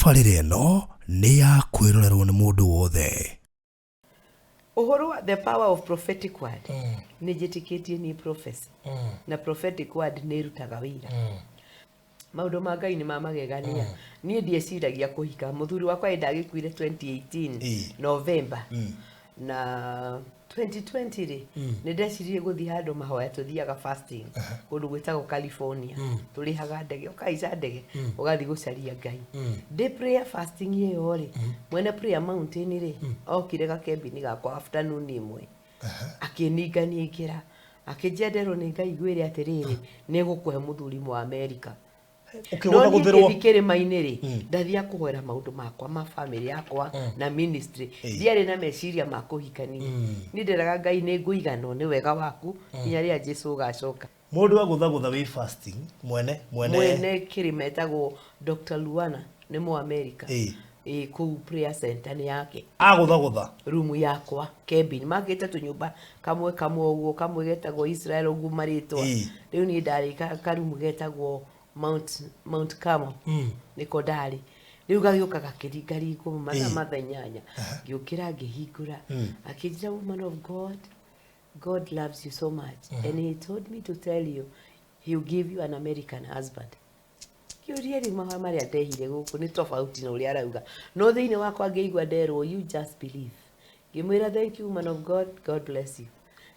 tabarĩra ĩno nĩ ya kwĩrorerwo nĩ mũndũ wothe. Uhoro wa the power of prophetic word nĩ njĩtĩkĩtie ni prophecy na prophetic word nĩ irutaga wĩra. Maũndũ ma Ngai nĩ mamagegania. Niĩ ndieciragia kũhika. Mũthuri wakwa ndagĩkuire 2018 November na 2020 rĩ nĩ ndecirie gũthiĩ handũ mahoya tuthiaga fasting kũndũ gwĩtagwo California. Tũrĩhaga ndege ũkaica ndege ũgathiĩ gũcaria Ngai. Day prayer fasting ĩyo rĩ mwene prayer mountain rĩ okire gakembini gakwa afternoon ĩmwe akĩningania ikĩra akĩnjenderwo nĩ Ngai gwĩre atĩrĩrĩ nĩ gũkũhe mũthuri mu America. No kĩrĩma-inĩ rĩ ndathiĩ kũhoera maũndũ makwa ma family yakwa na ministry ndiarĩ na meciria ma kũhikania. Nĩ nderaga Ngai nĩ ngũiganwo nĩ wega waku nginya rĩrĩa Jesũ gacoka. Mũndũ agũthagũtha wĩ fasting mwene kĩrĩma etagwo Dr. Luana nĩ mu America kũu prayer center nĩ yake agũthagũtha room yakwa cabin magĩte tũnyũmba kamwe ũguo kamwe getagwo Israel ũguo marĩtwa rĩu niĩ ndarĩ karumu getagwo Mount Carmel niko ndari riu gagĩũka gakĩringaringwo mathaa 8 ngĩũkĩra ngĩhingũra akĩnjĩra woman of God loves you so much and he told me to tell you he'll give you an American husband. Kĩũria rĩu mahoya marĩa ndehire gũkũ nĩ tofauti na ũrĩa arauga no thĩinĩ wakwa ngĩigua nderwo you just believe. Ngĩmwĩra thank you woman of God bless you.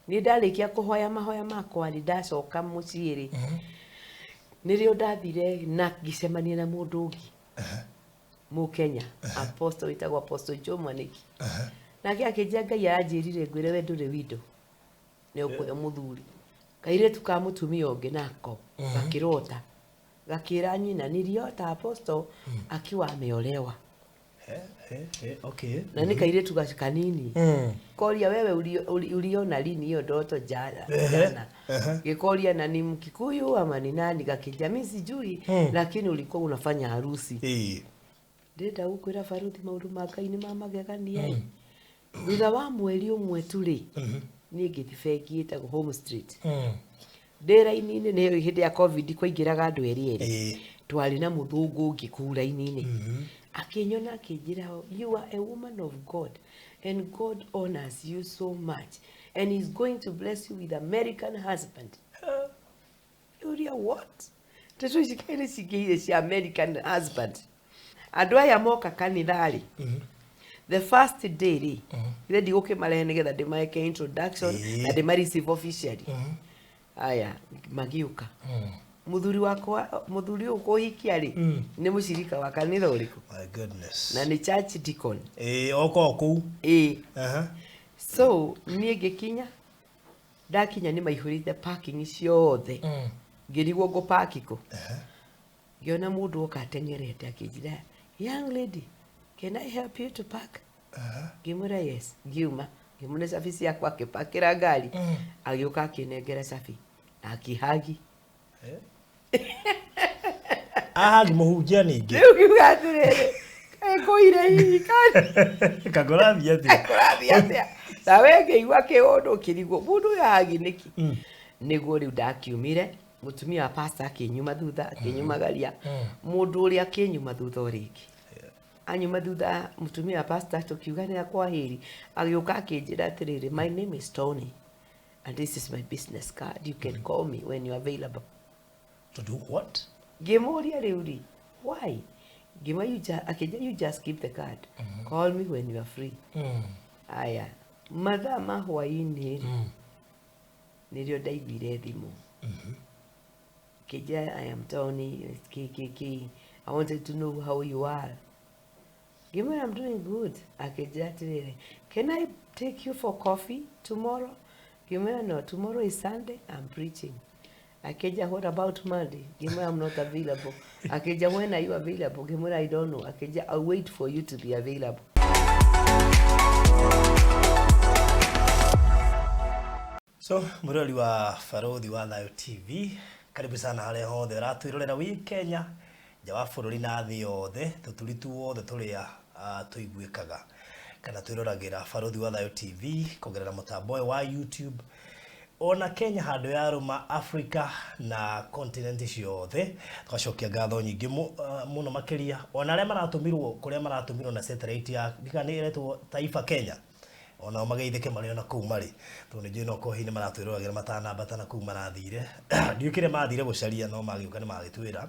Nĩ ndarĩkia kũhoya mahoya makwa nĩ ndacoka mũciĩ rĩ nĩrĩo ndathire na ngĩcemania na mũndũ ũngĩ mu Kenya apostle witagwo Apostle Joe Mwaniki nake akĩnjia Ngai anjĩrire ngwĩre we ndũrĩ windo nĩ ũkũhe mũthuri kairĩtu ka mũtumia ũngĩ nako gakĩrota gakĩra nyina nĩriota apostle akiwa ameolewa. Okay. Na nĩ kairĩtu kanini koria wewe uliona lini hiyo ndoto jana gĩkoria na ni Mkikuyu ama ni nani gakĩnja mimi sijui lakini ulikuwa unafanya harusi. Ndenda gũkwĩra Baruthi maũndũ ma Ngai nĩ mamagegania. Thutha wa mweri ũmwe tu rĩ niĩ ngĩthi bengi ĩtagwo Home Street ndĩra-inĩ nĩ hĩndĩ ya COVID kwaingĩraga andũ erĩ twarĩ na mũthũngũ ũngĩ kũu raini-inĩ akĩnyona akĩnjĩra you are a woman of God and God honors you so much and he's going to bless you with American husband. Yuria what? Tetu shikaile shigeire shi American husband. Andũ aya moka kanithari. The first day ri ile ndĩgũke marehe nĩgetha ndĩmaeke introduction na ndĩmareceive officially. Aya magiuka muthuri wakwa muthuri ũkũhikia rĩ nĩ mũcirika wa kanitha ũrĩkũ? My goodness. Na nĩ church deacon oko kũu so niĩ ngĩkinya ndakinya nĩ maihũrĩte parking ciothe ngĩrigwo ngũ park kũ ngĩona mũndũ oka atengerete akĩnjĩra young lady can I help you to park? Ngĩmwĩra yes. Ngiuma ngĩmũne cabi ciakwa akĩpakĩra ngari agĩũka akĩnengera cabi akĩhagi mũhunjia ningĩ rĩu kiuga atĩrĩrĩ kũire hihi kagorathia atĩa na we ngĩigua kĩũndũ kĩrigwo mũndũ ũyũ ahagi nĩki nĩguo rĩu ndakiumire mũtumia wa pastor akĩnyuma thutha akĩnyumagaria mũndũ ũrĩa akĩnyuma thutha ũrĩngĩ anyuma thutha mũtumia wa pastor tũkiuga nĩ akwahĩri agĩũka akĩnjĩra atĩrĩrĩ my name is Tony and this is my business card you can call me when you are available. To do what? Ngĩmũria rĩu rĩ why? Ngĩmwĩra you just keep the card call me when you are free. Aya mathaa ma hwaĩ-inĩ nĩrĩo ndaiguire thimũ kĩnjĩra I am Tony I wanted to know how you are. Ngĩmwĩra I'm doing good. Akĩnjĩra atĩrĩrĩ can I take you for coffee tomorrow? Ngĩmwĩra no, tomorrow is Sunday I'm preaching. Akĩnjĩra what about Monday? Ngĩmwĩra I'm not available. Akĩnjĩra when are you available? Ngĩmwĩra I don't know. Akĩnjĩra I'll wait for you to be available. So mũrori wa Baruthi wa Thayo TV karibu sana harĩa hothe ũratwĩrorera wĩ Kenya nja wa bũrũri na thĩ yothe tũtũritu wothe tũrĩa tũiguĩkaga kana twĩroragĩra Baruthi wa Thayo TV kugerera mũtambo wa YouTube ona Kenya handu ya ruma Africa na continent ciothe twacokia ngatho nyingi muno makiria ona aria maratumirwo kuria maratumirwo na satellite ya ndikanĩretwo Taifa Kenya ona magaithike mari ona kuu mari tondu nĩ no ko hini maratwĩrũgĩra matanambatana kuu marathire ndiukire mathire gucaria no magiuka nĩ magĩtwĩra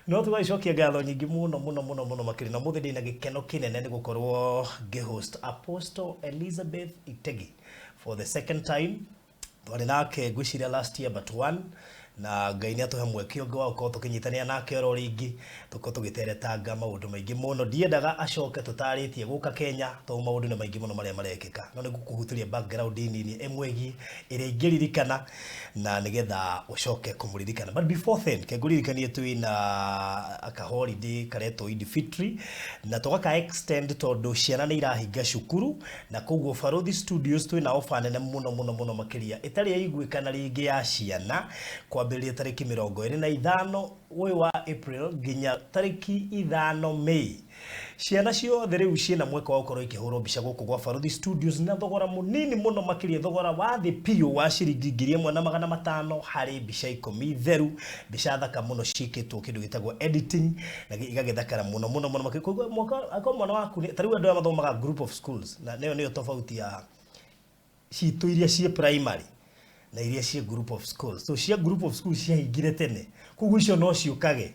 no tũgaicokia ngatho nyingi muno makiri na muthi ndina gĩkeno kinene nĩ gũkorwo host Apostle Elizabeth Itegi for the second time twari nake gwiciria last year but one na Ngai nĩ atuhe mweke ũngĩ wa gũkorwo tũkĩnyitania nake oro rĩngĩ tũkorwo tũgĩteretanga maũndũ maingĩ mũno ndiendaga acoke tũtarĩtie gũka Kenya tondũ maũndũ nĩ maingĩ mũno marĩa marekĩka no nĩ gũkũhutĩria background nini ĩmwe ĩrĩa ingĩririkana na nĩgetha ũcoke kũmũririkana but before then kengũririkanie twĩna aka holiday karetwo Eid Fitri na tũgaka extend tondũ ciana nĩ irahinga cukuru na koguo Barothi Studios twĩna ofa nene mũno makĩria ĩtarĩ yaiguĩkana rĩngĩ ya ciana kwambĩrĩria tarĩki 25 ũyũ wa April nginya tarĩki 5 Mei ciana ciothe rĩu ciĩna mweka wa gũkorwo ikĩhũrwo mbica gũkũ gwa Barothi Studios na thogora mũnini mũno makĩria thogora wa thĩ piũ wa ciringi 1,500 harĩ mbica 10 theru mbica thaka mũno cikĩtwo kĩndũ gĩtagwo editing na igagĩthakara mũno makĩria mwaka mwana waku tarĩu andũ mathomaga group of schools na nĩyo tofauti ya citũ iria ciĩ primary na iria cia group of schools so cia group of schools ciahingire tene koguo icio no ciũkage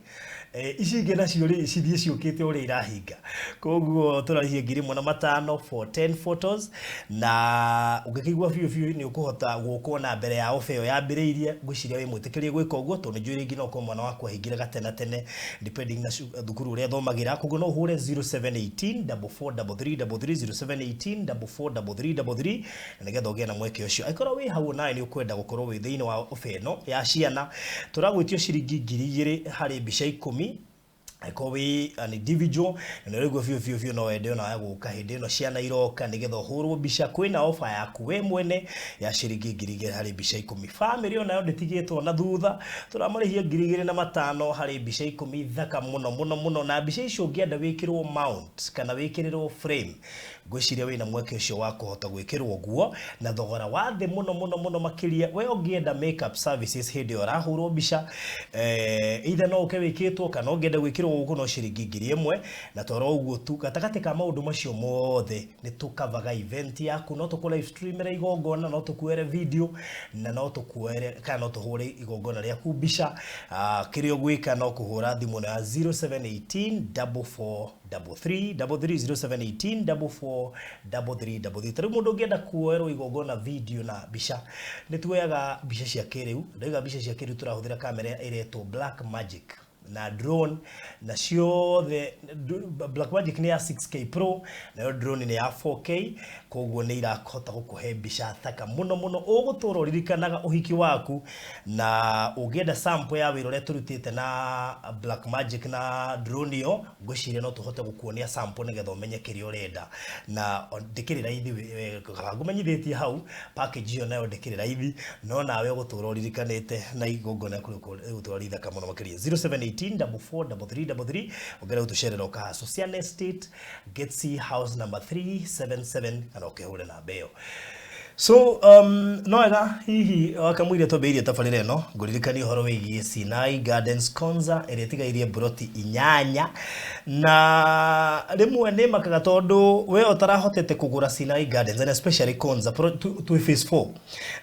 ici ingĩ nacio rĩ cithie ciũkĩte ũrĩa irahinga koguo tũrarĩhia 1,500 for 10 photos na ũngĩkĩigua biũ nĩ ũkũhota gũkwo na mbere ya ofa ĩyo yambĩrĩirie gwĩciria wĩ mwĩtĩkĩrie gwĩka ũguo tondũ njũĩ rĩngĩ no kwa mwana waku ahingire gatene depending na thukuru ũrĩa thomagĩra koguo no ũhũre 0718 43333 0718 na nĩgetha ũgĩe na mweke ũcio angĩkorwo wĩ hau nawe nĩ ũkwenda gũkorwo wĩ thĩinĩ wa ofa ĩno ya ciana tũragwĩtio ciringi 2,000 harĩ mbica 10 Eko we an individual na rĩgwo biũ no wende ona ya gũka hĩndĩ ĩno ciana iroka nĩgetha ũhũrwo mbica kwĩna ofa yaku we mwene ya ciringi 2,000 harĩ mbica 10 family ona yo ndĩtigĩtwo na thutha tũramarĩhia 2,500 harĩ mbica 10 thaka mũno na mbica icio ũngĩenda wĩkĩrwo mount kana wĩkĩrĩrwo frame gwĩciria wĩna mweke ũcio wa kũhota gwĩkĩrwo guo na thogora wa thĩ mũno makĩria we ũngĩenda makeup services hĩndĩ ĩyo ũrahũrwo mbica either no ũke wĩkĩtwo kana ũngĩenda gwĩkĩrwo gũkũ no ciringi 1,000 na toro ũguo tu gatagatĩ ka maũndũ macio mothe nĩ tũkavaga event yaku no tũkũ live stream igongona no tũkuere video na no tũkuere kana no tũhũre igongona rĩaku mbica kĩrĩa ũgwĩka no kũhũra thimũ na 0718 4433 0718 4433 tarĩu mũndũ ũngĩenda kuoerwo igongona video na mbica nĩ tuoyaga mbica cia kĩrĩu ndaiga mbica cia kĩrĩu tũrahũthĩra kamera ĩretwo Black Magic na drone na ciothe Black Magic ni ya 6K Pro na drone ni ya 4K koguo ni irakota gũkũhe mbica thaka mũno ũgũtũra ũririkanaga ũhiki waku na ũngĩenda sample ya wĩra ũrĩa tũrutĩte na Black Magic na drone yo ngwĩciria no tũhote gũkuonia sample nĩgetha ũmenye kĩrĩa ũrenda na ndĩkĩrĩ raithi ngũmenyithĩtie hau package yo nayo ndĩkĩrĩ raithi no nawe ũgũtũra ũririkanĩte na igongona gũtũra rithaka mũno makĩria 0718 4433 ugera utusherera ukaha Social Estate Getsi House number 377 kana ukehure na beo so noega hihi wakamwire tobeire tafarire no nguririkani horo wigie Sinai Gardens Konza eretigairie broti 8 na rimwe ne makaga tondu we otarahotete kugura Sinai Gardens and especially Konza to phase 4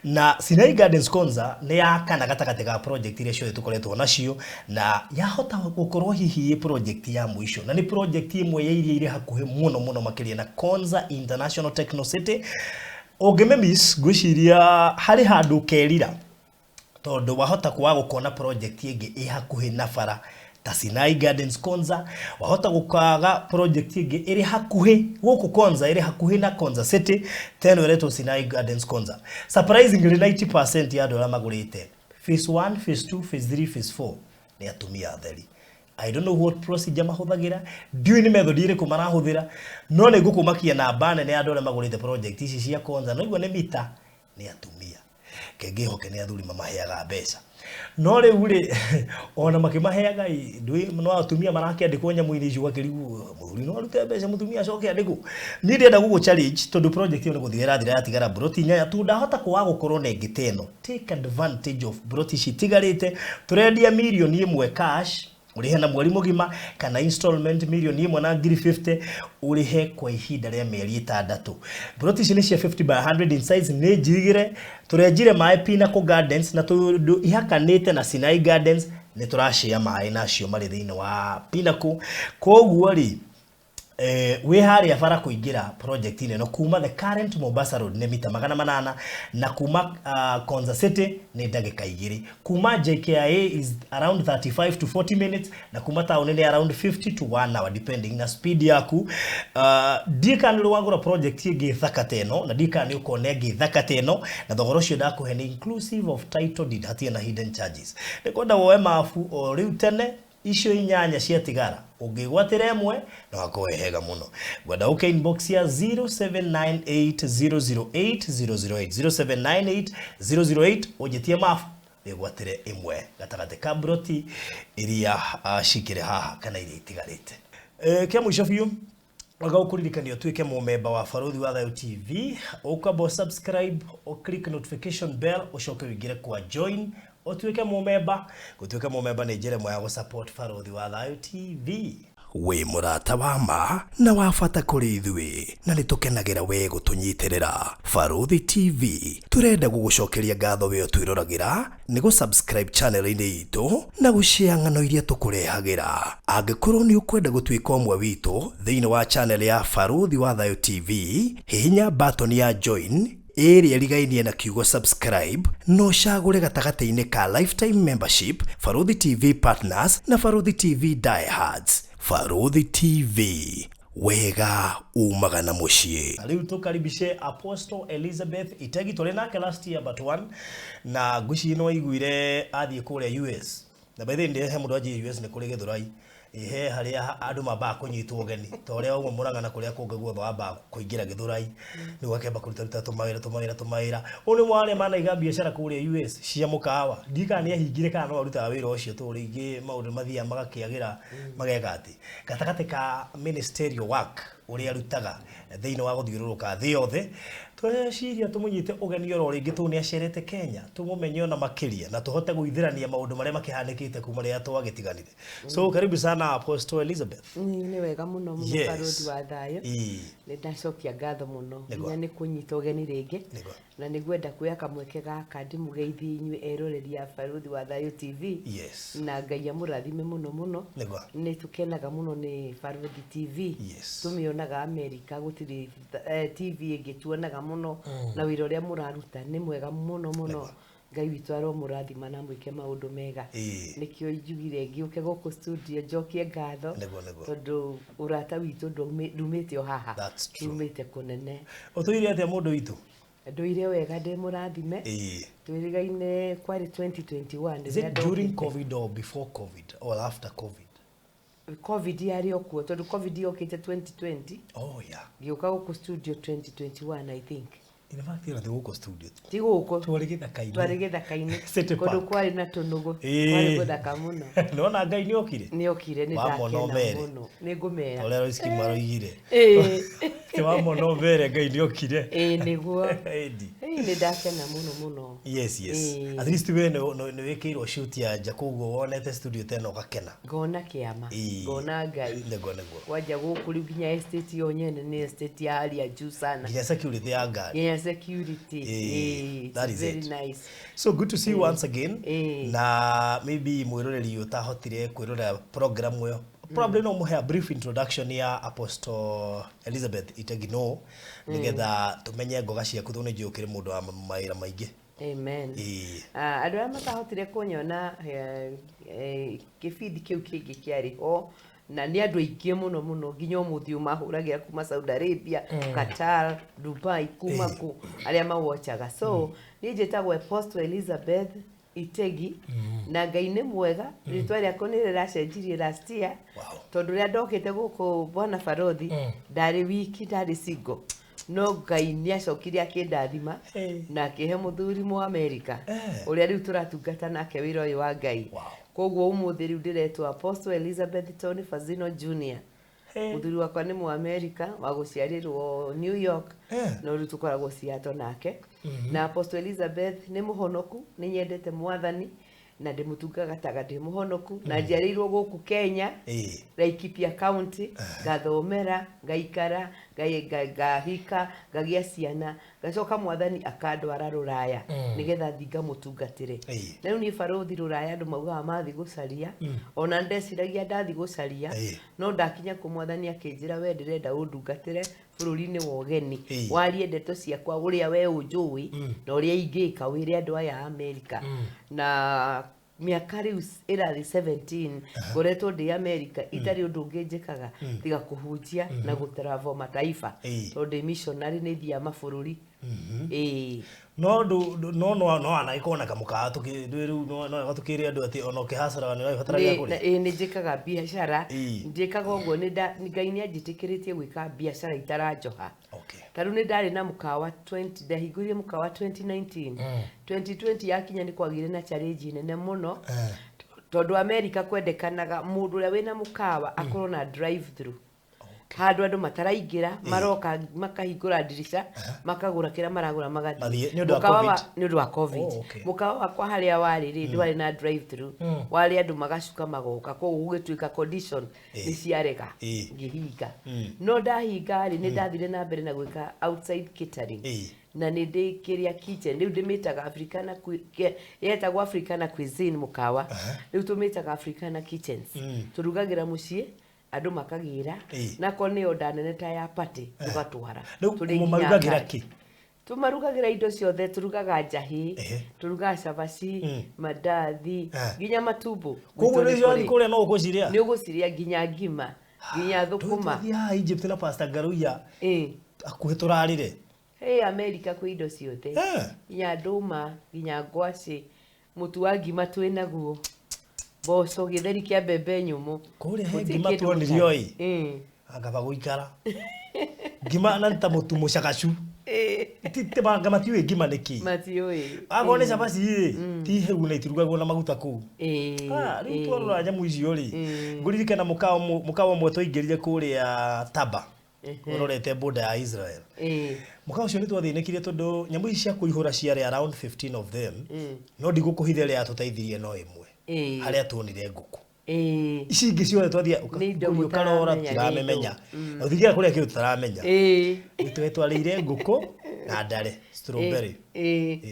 na Sinai Gardens Konza ne yakana gatagate ga project ile cio tukoretwo nacio na yahota gukorwo hihi project ya mwisho na ni project imwe ya iria hakuhe muno makiria na Konza International Techno City Ogememis gwĩciria harĩ handũ kerira tondu wahota kwa gũkona project ĩngĩ ĩhakuhĩ na bara ta Sinai Gardens Konza wahota gũkaga project ĩngĩ ĩrĩ hakuhĩ gũkũ Konza ĩrĩ hakuhĩ na Konza City teno ĩretwo Sinai Gardens Konza surprisingly 90% ya andũ arĩa magũrĩte phase 1 phase 2 phase 3 phase 4 nĩ atumia atheri I don't know what procedure mahũthagĩra ndiũĩ nĩ method ĩrĩkũ marahũthĩra no nĩ ngũkũmakia na bane nĩ andũ arĩa magũrĩte project ici cia Konza no igua nĩ mita nĩ atumia kengihoke ni athuri mamaheaga mbeca no riu ri ona makimaheaga ndui no atumia marakiandikwo nyamu-ini icio gakirigu muthuri no arute mbeca mutumia acoke andikwo ni ndenda gugu challenge tondu project iyo ni guthira thira yatigara broti nyanya tu ndahota kwa gukorwo na ngiteno take advantage of broti citigarite turendia milioni 1 cash urihe na mweri mugima kana installment milioni 1 na 50 urihe kwa ihinda ria mieri 6 broti ici ni cia 50 by 100 in size ni njigire turenjire mai Pinnacle Gardens na tu ihakanite na Sinai Gardens ni turashia mai nacio mari thiini wa Pinnacle koguo ri we hari afara kuingira project ile no kuma the current Mombasa Road ne mita 800 na kuma Konza City ni ndagika 2 kuma JKIA is around 35 to 40 minutes na kuma town ni around 50 to 1 hour depending na speed yaku dika ni wangura project igi thaka teno na dika ni ukone igi thaka teno na thogoro cio ndakuhe ni inclusive of title deed hatia na hidden charges nikwenda woe mafu o riu tene icio inyanya cia tigara ungigwatira emwe no akoehega muno gwenda uke inbox ya 0798008008 0798008008 ujitie mafu igwatire imwe gatagate ka broti iria shikire haha kana iria itigarite kia mwisho biu waga ukuririkania tuike mumemba wa Baruthi wa Thayo TV ukabo subscribe o click notification bell ucoke wigire kwa join otuike mumemba gutuika mumemba ni njira mwe ya support Baruthi wa Thayo TV we murata wa ma na wafata kuri ithui na nitukenagira we gutunyitirira Baruthi TV turenda gugucokeria ngatho we twirораgira ni gu subscribe channel-ini itu na gushare ng'ano iria tukurehagira angikorwo ni ukwenda gutuika omwe witu thiini wa channel ya Baruthi wa Thayo TV hihinya button ya join area rigainie na kiugo subscribe no shagure gatagate-ini ka lifetime membership Baruthi TV partners na Baruthi TV diehards Baruthi TV wega umagana mushie riu tukaribishe Apostle Elizabeth Itegi tuli nake last year but one na gushi no iguire athie kure US na by the end he mundu aje US ni kuri githurai he haria andu maba kunyitwo ugeni toria umwe murangana kuria kunga guotho aba kuingira githurai ni gwakemba kuruta tumaira uni mwale mana iga biashara kuri US cia mukawa ndika ni ahingire kana no aruta wira ucio turi ingi maundu mathia magakiagira mageka ati gatakate ka ministerial work uri arutaga thiini wa guthiururuka thi yothe tweciria tumunyite ugeni oro ringi tu ni acerete Kenya tumumenye ona makiria na tuhote guithirania maundu maria makihanikite kuma ria twagitiganire so karibu sana Apostle Elizabeth ni wega muno Baruthi wa Thayo ni ndacokia ngatho muno nya ni kunyita ugeni ringi na ni gwenda kuya kamweke gaka ndimugeithie inyue eroreria Baruthi wa Thayo TV na Ngai amurathime muno ni tukenaga muno ni Baruthi TV tumionaga America gutiri TV ingituonaga muno na wira uria muraruta ni mwega muno Ngai witu aro murathima na mwike maundu mega nikio njugire ngiuke guku studio njokie ngatho tondu urata witu ndumite o haha ndumite kunene utuire atia mundu witu nduire wega ndi murathime twirigaine kwari 2021 is it during COVID or before COVID or after COVID COVID yari okuo tondu COVID yokite 2020 ngiuka guku studio 2021 I think in fact ira guku studio tiguko twarigithakaine kondu kwari na tunugo kwari guthaka muno nona Ngai ni okire ni ndakena muno ni ngumera olero iski maroigire wa mono vere Ngai ni okire niguo ni ndakena muno yes at least we no wekirwo shoot ya jakugo wonete studio teno gakena ngona kiama ngona Ngai waja guku riu ginya estate yonyene ni estate ya hali ya juu sana ginya security ya ngari security that is very it. Nice So good to see you once again na maybe mwiroreri utahotire kwirora program yo probably no muhe a brief introduction ya Apostle Elizabeth Itegi no nigetha tumenye ngoga cia kuthune njukire mundu wa maira maingi amen andu a matahotire kunyona kibindi kiu kingi kiari ho na ni andu aingi muno nginya umuthi mahuragira kuma Saudi Arabia Qatar Dubai kuma ku aria mawatchaga so ni jetagwo Apostle Elizabeth Itegi na Ngai ni mwega ritwa riako ni riracenjirie last year tondu ria ndokite guku bwana Baruthi ndari wiki ndari single no Ngai niacokire akindathima na akihe muthuri mu America uria riu turatungata nake wira uyu wa Ngai. Koguo umuthi riu ndiretwo Apostle Elizabeth Tony Fazino Jr. Muthuri wakwa ni mu America wa guciarirwo New York no riu tukoragwo Seattle nake. Na Apostle Elizabeth ni muhonoku, ni nyendete Mwathani na ndimutungaga ndi muhonoku na njiarirwo guku Kenya Laikipia County, gathomera, ngaikara, ngahika, ngagia ciana, gacoka Mwathani akandwara Ruraya nigetha thinga mutungatire. Na riu ni barothi Ruraya andu maugaga mathi gucaria, ona ndeciragia ndathi gucaria, no ndakinya ku Mwathani akinjira we ndirenda undungatire bururi-ini wa ugeni, warie ndeto ciakwa uria we unjui na uria ingika wire andu aya America. Na miaka riu irathi 17 ngoretwo ndi America itari undu ngijikaga tiga kuhunjia na gutravel mataifa tondu missionary ni thia mabururi. no ana ikona kamuka tukiru no tukiri andu ati ono kihasara ni ibataraga kuri ni njikaga biashara njikaga uguo ni Ngai ni anjitikiritie gwika biashara itarajoha. Taru ni ndari na mukawa 20 ndahigurie mukawa 2019 2020 yakinya ni kwagire na challenge nene muno tondu America kwendekanaga mundu uria wina mukawa akorwo na drive through handu andu mataraingira maroka makahingura dirisha makagura kira maragura magathi ni undu wa covid. Mukawa wakwa haria wari ri ndwari na drive through wari andu magacuka magoka koguo gugituika condition ni ciarega ngihinga. No ndahinga ri ni ndathire na mbere na gwika outside catering na ni ndikiria kitchen riu ndimitaga Africana yetagwo Africana cuisine mukawa riu tumitaga Africana kitchens turugagira mucii andu makagira na ko ni oda nene ta ya party tugatwara tumarugagira ki tumarugagira indo ciothe turugaga njahi turugaga cabaci mandathi nginya matumbo koguo ni kuria no uguciria ni uguciria nginya ngima nginya thukuma ya Egypt na Pastor Garuya akuhe turarire America kwi indo ciothe nginya nduma nginya ngwaci mutu wa ngima twinaguo boso githeri kia bebe nyumu kuri ngima tuonirio agaba guikara ngima na nta mutu mucagacu tite banga matiwe ngima niki matiwe agone cabaci ti heu na itirugagwo na maguta ku riu twarora nyamu icio ri nguririkana mukawa mwe twaingirire kuri Taba urorete border ya Israel mukawa ucio ni twathinekire tondu nyamu ici cia kuihura ciare around 15 of them no ndigukuhithe ria tutaithirie no imwe haria tuonire nguku ici ingi ciothe twathia ukarora tiramemenya na uthigira kuria kiu tutaramenya twetwarire nguku na ndare strawberry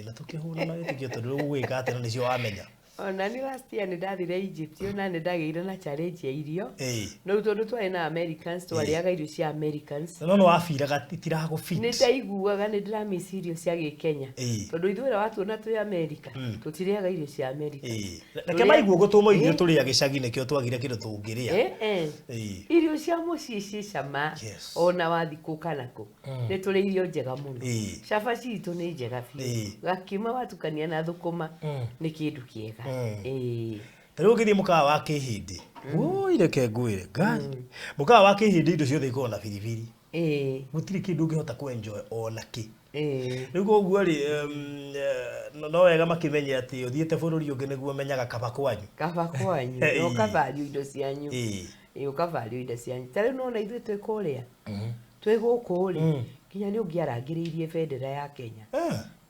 na tukihuna na tukio tondu gwika ati no nicio wamenya. Ona ni last year ni ndathire Egypt ona ni ndageire na challenge ya irio no tondu twari na Americans twariaga irio cia Americans no wafiraga titirago fit ni ndaiguaga ni ndramisi irio cia Gikenya tondu ithuira watu na twi America tutiriaga irio cia America reke maiguo gutumo irio turia gicagi nikio twagire kindu tungiria irio cia mucii ci cama ona wathikuka nako ni turi irio njega muno cabaci itu ni njega biũ gakima watukania na thukuma ni kindu kiega Tariu ngithi mukawa wa kihindi ireke ngwire ngani mukawa wa kihindi indo ciothe ikorwo na biribiri gutiri kindu ngihota kuenjoy ona ki riu koguo ri no wega makimenye ati uthiete bururi ungi niguo menyaga kaba kwanyu no kavalue indo cianyu ukavalue indo cianyu tariu no na ithuĩ twikuria twi guku ri kinya ni ungiarangiriirie bendera ya Kenya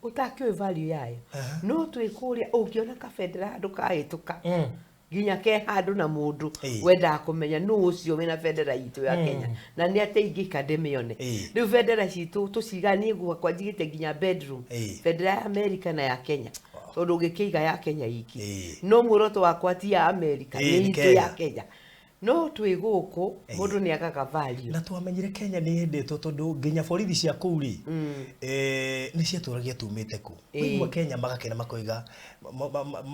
utakiwe value yayo no twikuria ungiona ka bendera handu kahituka ginya ke handu na mundu wenda kumenya no ucio wina bendera itu ya Kenya na ni ateigika ndemione riu bendera citu tuciganie gwa kwa njigite ginya bedroom bendera ya America na ya Kenya tondu ngikiiga ya Kenya iki no muoroto wakwa ti ya America ni itu ya Kenya no twi guku mundu ni agaga value na twamenyire Kenya ni endetwo tondu nginya borithi cia kuri ni ciaturagia tumite ku kwa Kenya magakena makoiga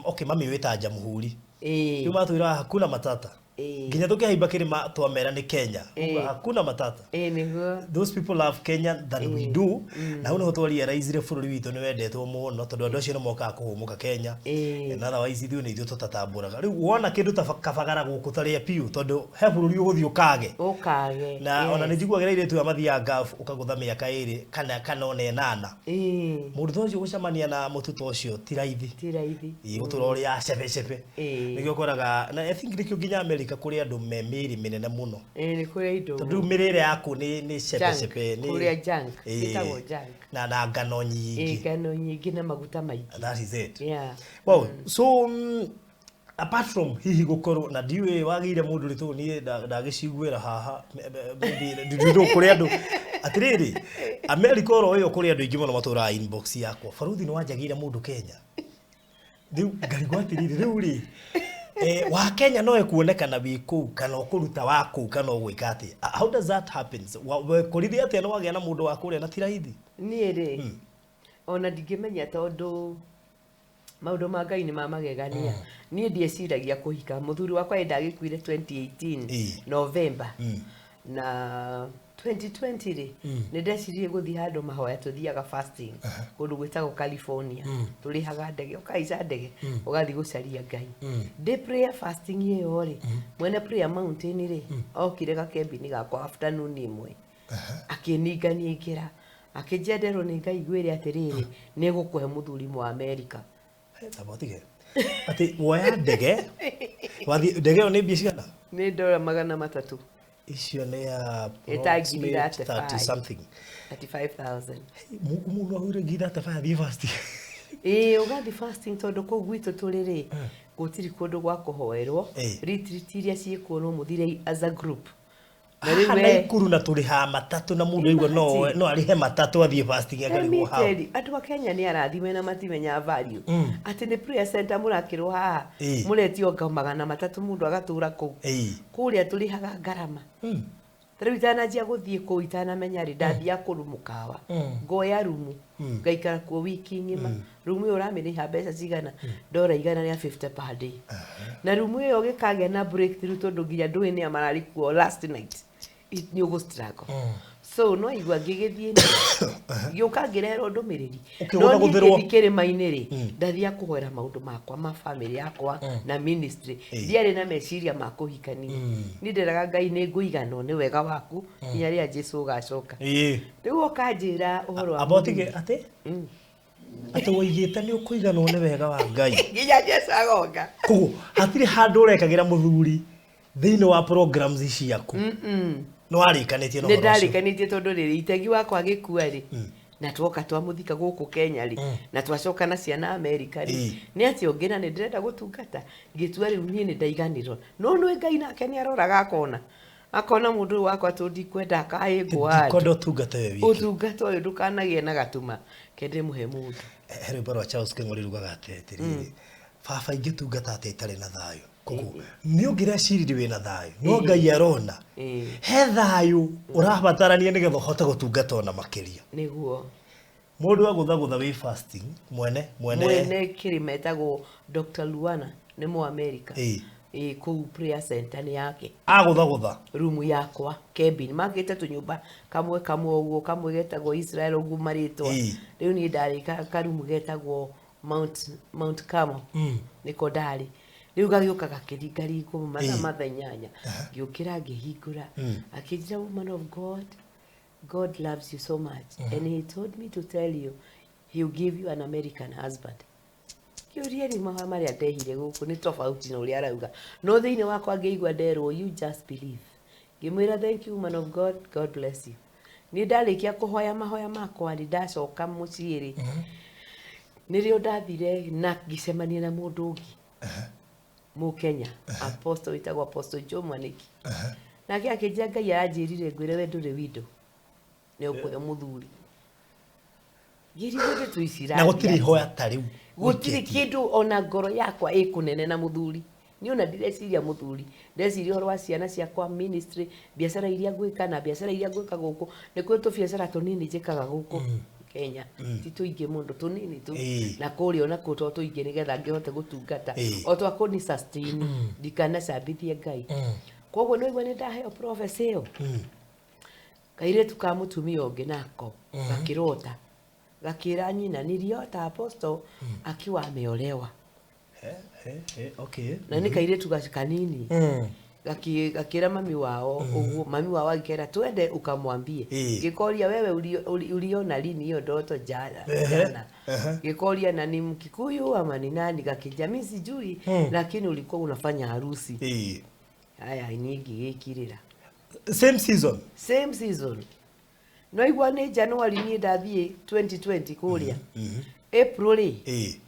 okay mami wita Jamhuri riu matwira hakuna matata Nginya tukihaimba kirima twamera ni Kenya. Hakuna matata. Niguo. Those people love Kenya than we do. Na hau niho twariaraicire bururi witu ni wendetwo muno tondu andu acio ni mokaga kuhumuka Kenya. Na otherwise ithuĩ nĩ ithuĩ tũtatambũraga. Rĩu wona kĩndũ ta kabagara gũkũ tarĩa piũ tondu he bururi ũgũthiĩ ũkage. Na ona nĩ njiguagĩra airĩtu mathiaga ngafu ũkagũtha mĩaka 2 kana ona 8. Mũndũ ta ũcio gũcemania na mũtuto ũcio ti raithi. Gũtũra ũrĩa cebe. Nĩkĩo ũkoraga na I think nĩkĩo nginya America kũrĩ andũ me mĩĩrĩ mĩnene mũno. Nĩ kũrĩ indo. Tondu mĩrĩre yaku nĩ cebe. Kũrĩa junk. Ĩtagwo junk. Na ngano nyingĩ. Ngano nyingĩ na maguta maingĩ. That is it. Yeah. Well, so apart from hihi gukorwo na ndiwe wagire mundu ritu ni ndagiciguira haha ndindo kuri andu atiriri America oro yo kuri andu ingi muno matura inbox yakwa Faruthi ni wanjagire mundu Kenya riu ngarigwa atiriri riu ri wa Kenya no ekuonekana biku kana ukuruta waku kana ugwika ati how does that happen kurithia ati no wagia na mundu wa kuria na tiraithi ni ri ona ndingimenya tondu maundu ma Ngai ni mamagegania nie ndieciragia kuhika muthuri wakwa ndagikuire 2018 November na 2020 ri ni ndecirie guthi handu mahoya tuthiaga fasting kundu gwitagwo California turihaga ndege ukaica ndege ugathi gucaria Ngai day prayer fasting iyo ri mwene prayer mountain ri okire gakembini gakwa afternoon imwe akiningania ikira akijenderwo ni Ngai gwire atiriri ni gukuhe muthuri mu America tabotige ati woya ndege wathi ndege oni biashara ni $300 icio ni ya itagira 30 something 35,000 mundu ahure ngira ta fa fasting ugathi fasting tondu kuu gwitu turiri gutiri kundu gwa kuhoerwo retreat iria ciikuo no muthire as a group na ikuru na turiha matatu na mundu igwa no arihe matatu athie fasting akarigwo ha andu wa Kenya ni arathime na matimenya value ati ni prayer center murakirwo ha muretio ngomagana matatu mundu agatura ku kuria turihaga ngarama Tari itanajia guthie ku itanamenya ri ndathia kurumukawa ngoya rumu ngaikara ku wiki ngima rumu uramiriha mbeca cigana $150 per day na rumu iyo gikage na breakthrough tondu nginya ndui ni amarari kuo last night ni ugo struggle so no igwa ngigithie ni yukangirero ndumiriri no ngikire mainiri ndathia kuhoera maundu makwa ma family yakwa na ministry ndiari na meciria makuhikani ni nderaga Ngai ni nguigano ni wega waku nginya ria Jesu gacoka riu okanjira uhoro wa abotige ati ati woigite ni ukuigano ni wega wa Ngai nginya Jesu agoka kugo hatiri handu urekagira muthuri thiini wa programs ici yaku no arikanitie no ne ndarikanitie tondu riri itegi wakwa gikua ri na twoka twamuthika guku Kenya ri na twacoka na ciana America ri ni ati ongena ni ndirenda gutungata ngitua ri nie ni ndaiganirwo no Ngai nake ni aroraga akona mundu wakwa tundi kwenda akaigwa kondo tungata we wiki utungata uyu ndukanagie na gatuma kende muhe mundu heri baro Charles Keng'ori rugaga atiriri baba ingitungata ati itari na thayo kugo ni ungira ciriri wina thayo no Ngai arona he thayo urabatarania nigetha hote gutungata ona makiria niguo mundu agutha wi fasting mwene kirimetagwo Dr. Luana ni mu America ku prayer center ni yake agutha rumu yakwa cabin magite tunyumba kamwe uguo kamwe getagwo Israel ugu maritwa riu ni ndari karumu getagwo Mount Carmel niko ndari riu gagioka gakiringari ku mathanyanya giukira ngihingura akijira woman of God loves you so much and he told me to tell you he'll give you an American husband kiuria ni maria ndehire guku ni tofauti na uria arauga no thiini wakwa ngeigwa nderwo you just believe ngimwira thank you woman of God bless you ni ndarikia kuhoya mahoya makwa ni ndacoka muciiri nirio ndathire na ngicemania na mundu ungi mu Kenya apostle itagwa apostle Joe Mwaniki nake akijia Ngai anjirire ngwire we nduri windo ni ukuya muthuri giri gute tuicira na gutiri hoya tariu gutiri kindu ona ngoro yakwa ikunene na muthuri ni ona ndireciria muthuri ndeciria horo wa ciana ciakwa ministry biacara iria gwika na biacara iria gwika guku ni kwetu biacara tunini njikaga guku Kenya ti tuingi mundu tunini tu na kuri ona ko to tuingi nigetha ngihote gutungata o to akoni sustain dikana sabithie Ngai koguo no igwe ni ndaheo prophecy iyo kaire tukamutumia ungi nako gakirota gakira nyina niliota apostle akiwa ameolewa okay na ni kaire tugashika nini gakira mami wao uguo mami wao agikera twende ukamwambie gikoria wewe uliona lini hiyo ndoto jana gikoria na ni Mkikuyu ama ni nani gakijamii sijui lakini ulikuwa unafanya harusi haya nyingi gikirira same season no igwa ni January ni ndathie 2020 kuria April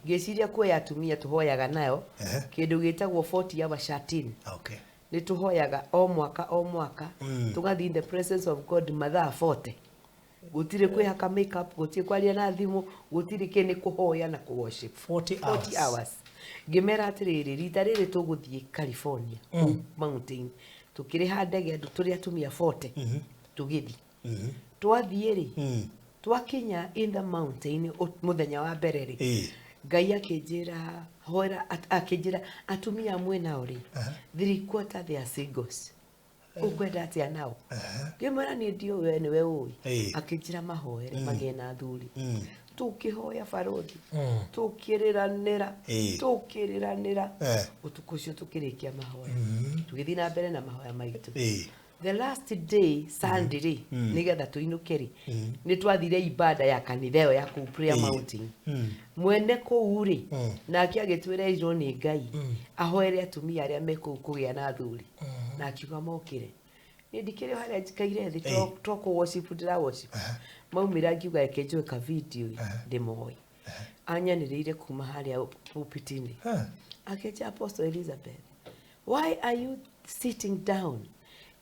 giciria kwe atumia tuhoyaga nayo kindu gitagwo 40 hour shatin okay ni tuhoyaga o mwaka tugathi in the presence of God mathaa 40 gutire kwihaka makeup gutire kwaria na thimu gutire kini kuhoya na ku worship 40 hours ngimera atiriri rita riri tuguthie California mountain tukiriha ndege andu turi atumia 40 tugithi twathie ri twakinya in the mountain muthenya wa mbere ri Ngai akinjira hora akinjira atumia amwe nao ri 3/4 they are singles ukwenda atia nao ngimera ni ndio we ni we ui akinjira mahoere magena athuri tukihoya barothi tukiriranira utukucio tukirikia mahoya tugithi na mbere na mahoya maitu the last day Sunday nigetha tuinukeri ni twathire ibada ya kanitheo ya ku prayer mountain mwene ko uri na akiagitwira iro ni Ngai ahoere atumia aria meku kugia na athuri na akiuga mokire ni ndikire haria njikaire thi to ku worship ndira worship maumira ngiuga ekenjwe ka video ndimoi anyanirire kuma haria pulpitini akeja Apostle Elizabeth, why are you sitting down?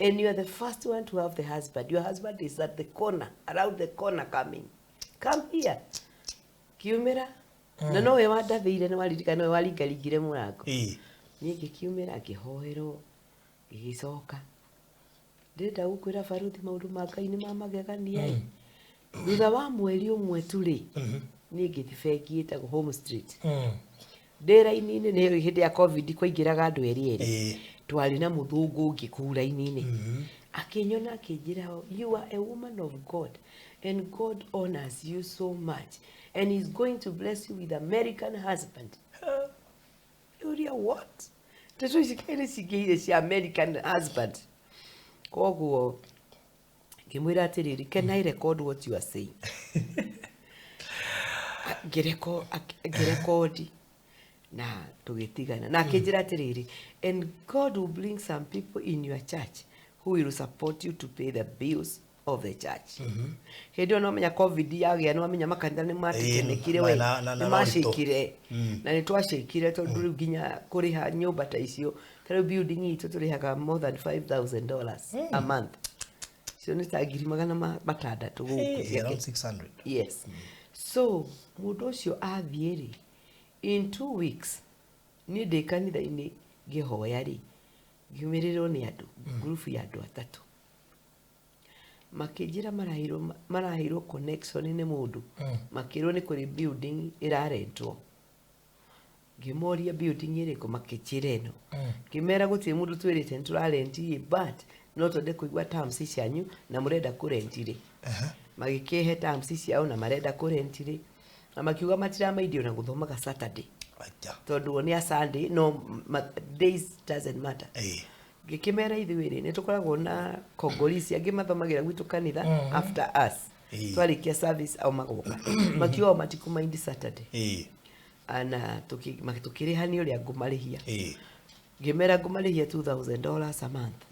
And you are the first one to have the husband. Your husband is at the corner, around the corner coming. Come here. Kiumira. Na no we wadathire na waririka no waringarigire murango. Ni gikiumira gihoero gigicoka. Ndenda gukwira baruthi maundu ma Ngai ni mamagegania. Thutha wa mweri umwe turi ni ngithibegi ita home street. Ndera-ini ni hindi ya covid kwaingiraga andu eri twari na muthungu ngikura-ini akinyona akinjira you are a woman of God and God honors you so much and he's going to bless you with American husband. You're what? Teto shikaire shigeire shi American husband. Koguo ngimwira atiriri can I record what you are saying? Gerekodi na tugitigana na kijira atiriri and God will bring some people in your church who will support you to pay the bills of the church. Hedo no menya covid yagia no menya makanitha ni matikenekire we ni mashikire na ni twashikire tondu ginya kuriha nyumba ta icio tero building itu turihaga more than $5,000 a month. So ni tagiri magana matandatu guku around 600. Yes. So mundu ucio athieri in 2 weeks ni ndekanitha-ini ngihoya ri ngiumirirwo ni andu group ya andu atatu makijira marahiro connection ni mundu makirwo ni kuri building irarentwo ngimoria building iriko makijira eno ngimera gutie mundu twirite nturarenti but no tonde kuigwa terms cianyu na murenda kurentire magikihe terms ciao na marenda kurentire amakiuga matira maidio na guthomaga Saturday tondu ni a Sunday no days doesn't matter gikimera ithuiri ni tukoragwo na kongolisi angi mathomagira gwitu kanitha after us twarikia service au magoka makiuga matiku mind Saturday ana tukirihani uri agumarihia ngimera ngumarihia $2,000 a month.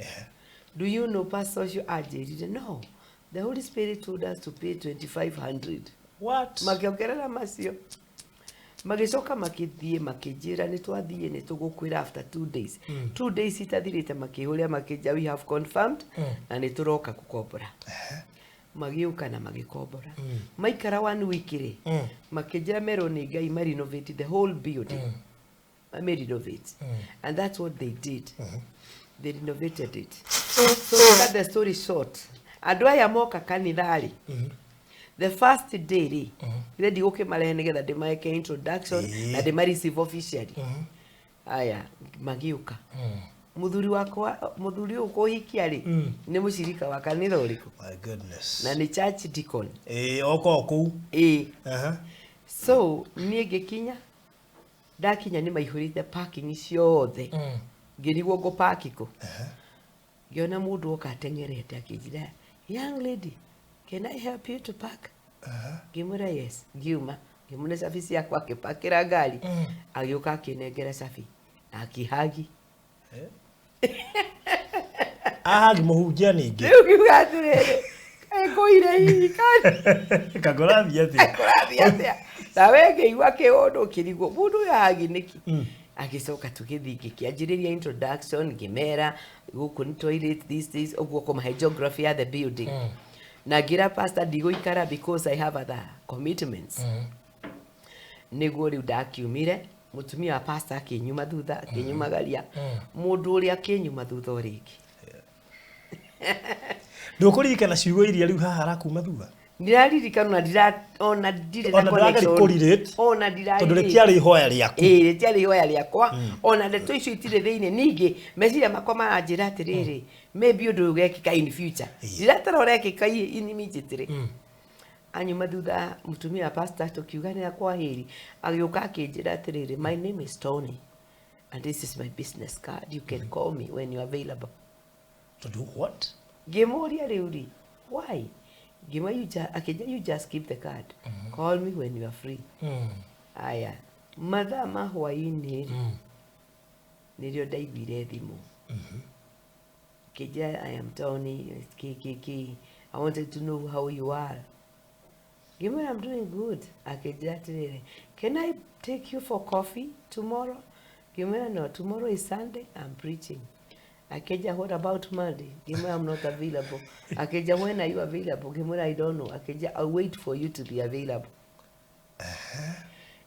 Do you know Pastor you ajirire? No, the Holy Spirit told us to pay 2,500. What? Makiongerera macio magicoka makithie makijira ni twathie ni tugukwira after 2 days 2 days itathirite makihuria makija we have confirmed na ni turoka kukombora magiuka na magikombora maikara 1 week ri makijira mero ni Ngai ma renovate the whole building renovate and that's what they did they renovated it so to cut the story short andu aya moka kanithari the first day ri ile ndiguke marehe nigetha ndimake introduction na ndimareceive officially aya magiuka muthuri wakwa muthuri uko hikia ri ni mushirika wa kanitha uriku my goodness na ni church deacon oko ku so nie gikinya ndakinya ni maihurite parking ciothe ngirigwo go parkiko ngiona mundu okatengerete akijira young lady can I help you to park ngimura yes ngiuma ngimune safi yakwa akipakira ngari agioka akinengera safi akihagi muhunjia ningi ukiugatirire ekoire hihi kagorathia atia tawe ngeigua kiundu kirigwo mundu yagi niki agicoka tugithiki kianjiriria introduction ngimera guku ni toilet this oguo kumahe geography ya the building na ngira pastor ndigũikara because I have other commitments niguo riu ndakiumire mutumia wa pastor akinyuma thutha akinyumagaria mundu uria akinyuma thutha uringi ndukuririkana ciugo iria riu haha rakuma thutha ndiraririkana ona ndire na connection ona ndira tondu rikiari ihoya riaku rikiari ihoya riakwa ona ndeto icio itire thiine ningi meciria makwa maranjira atiriri maybe undu ugekika in future ndiratara urekika in immediately anyuma thutha mutumia wa pastor tukiuganira kwa heri agioka akinjira atiriri my name is Tony and this is my business card you can call me when you are available to do what gemoria riuri why Gima you just keep the card. Call me when you are free. Aya. Madama hwaini. Nirio daibire thimu. Kija I am Tony. I wanted to know how you are. Gima I'm doing good. Akija tirere. Can I take you for coffee tomorrow? Gima no. Tomorrow is Sunday. I'm preaching. Akeja, what about Monday? Gimura, I'm not available. Akeja, when are you available? Gimura, I don't know. Akeja, I'll wait for you to be available.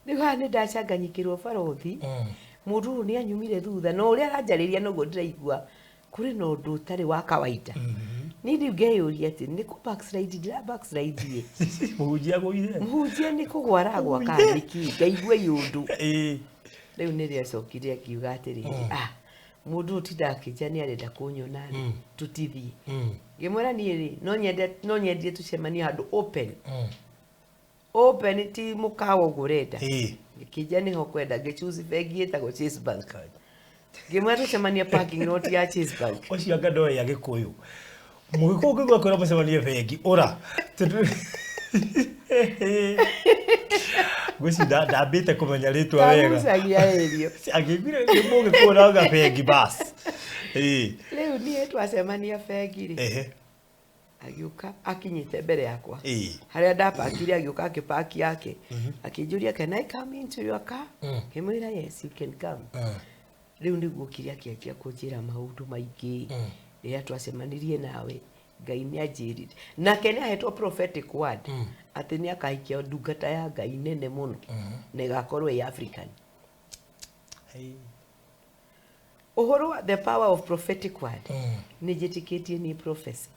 Niguo ndacanganyikirwo barothi mundu ni anyumire thutha no uria aranjariria no ndiraigua kuri no ndu tari wa kawaida ni riu ngeyuria ati ni ku backslide ndira backslide muhunjia ni kugwara gwa kaniki ngaigua yundu riu ni ria cokire akiuga atiri mundu utinda akijani arenda kunyona tutithie ngimwera ni ri no nyendie tucemanie handu open ti mukawa gurenda kijani ho kwenda ngichuzi bengi etagwo Chase Bank ngimwera tucemanie parking lot ya Chase Bank ocio ngado ya gikuyu mugiko ngigwa kwera mucemanie bengi ora Gwisi ndambite kumenya ritwa wega musagia erio agigire muge kuona ga bengi bas leo ni twacemania bengi ri agiuka akinyite mbere yakwa haria ndapakire agiuka akipaki yake akinjuria can I come into your car kimwira yes you can come riu niguo kiria kiakia kunjira maundu maingi ria twacemanirie nawe Ngai ni ajirire na kenya hetwo prophetic word ati ni akahikia ndungata ya Ngai nene muno na igakorwo ya African uhoro the power of prophetic word ni jetikitie ni prophecy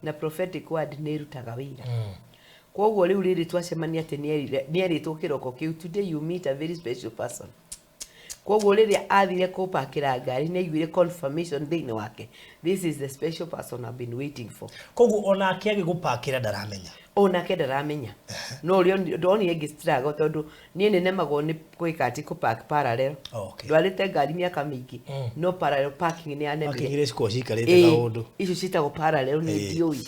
na prophetic word ni rutaga wira koguo riu riri twacemania ati ni eritwo kiroko kiu today you meet a very special person koguo riri athire kupakira ngari ni aiguire confirmation thini wake this is the special person I've been waiting for koguo onake agigupakira ndaramenya onake ndaramenya no rio ndoni egistrago tondu nie nenemagwo ni kwika ati kupark parallel ndwarite ngari miaka mingi no parallel parking ni anemire akigire siko cikarite kaundu icio citagwo parallel ni ndioi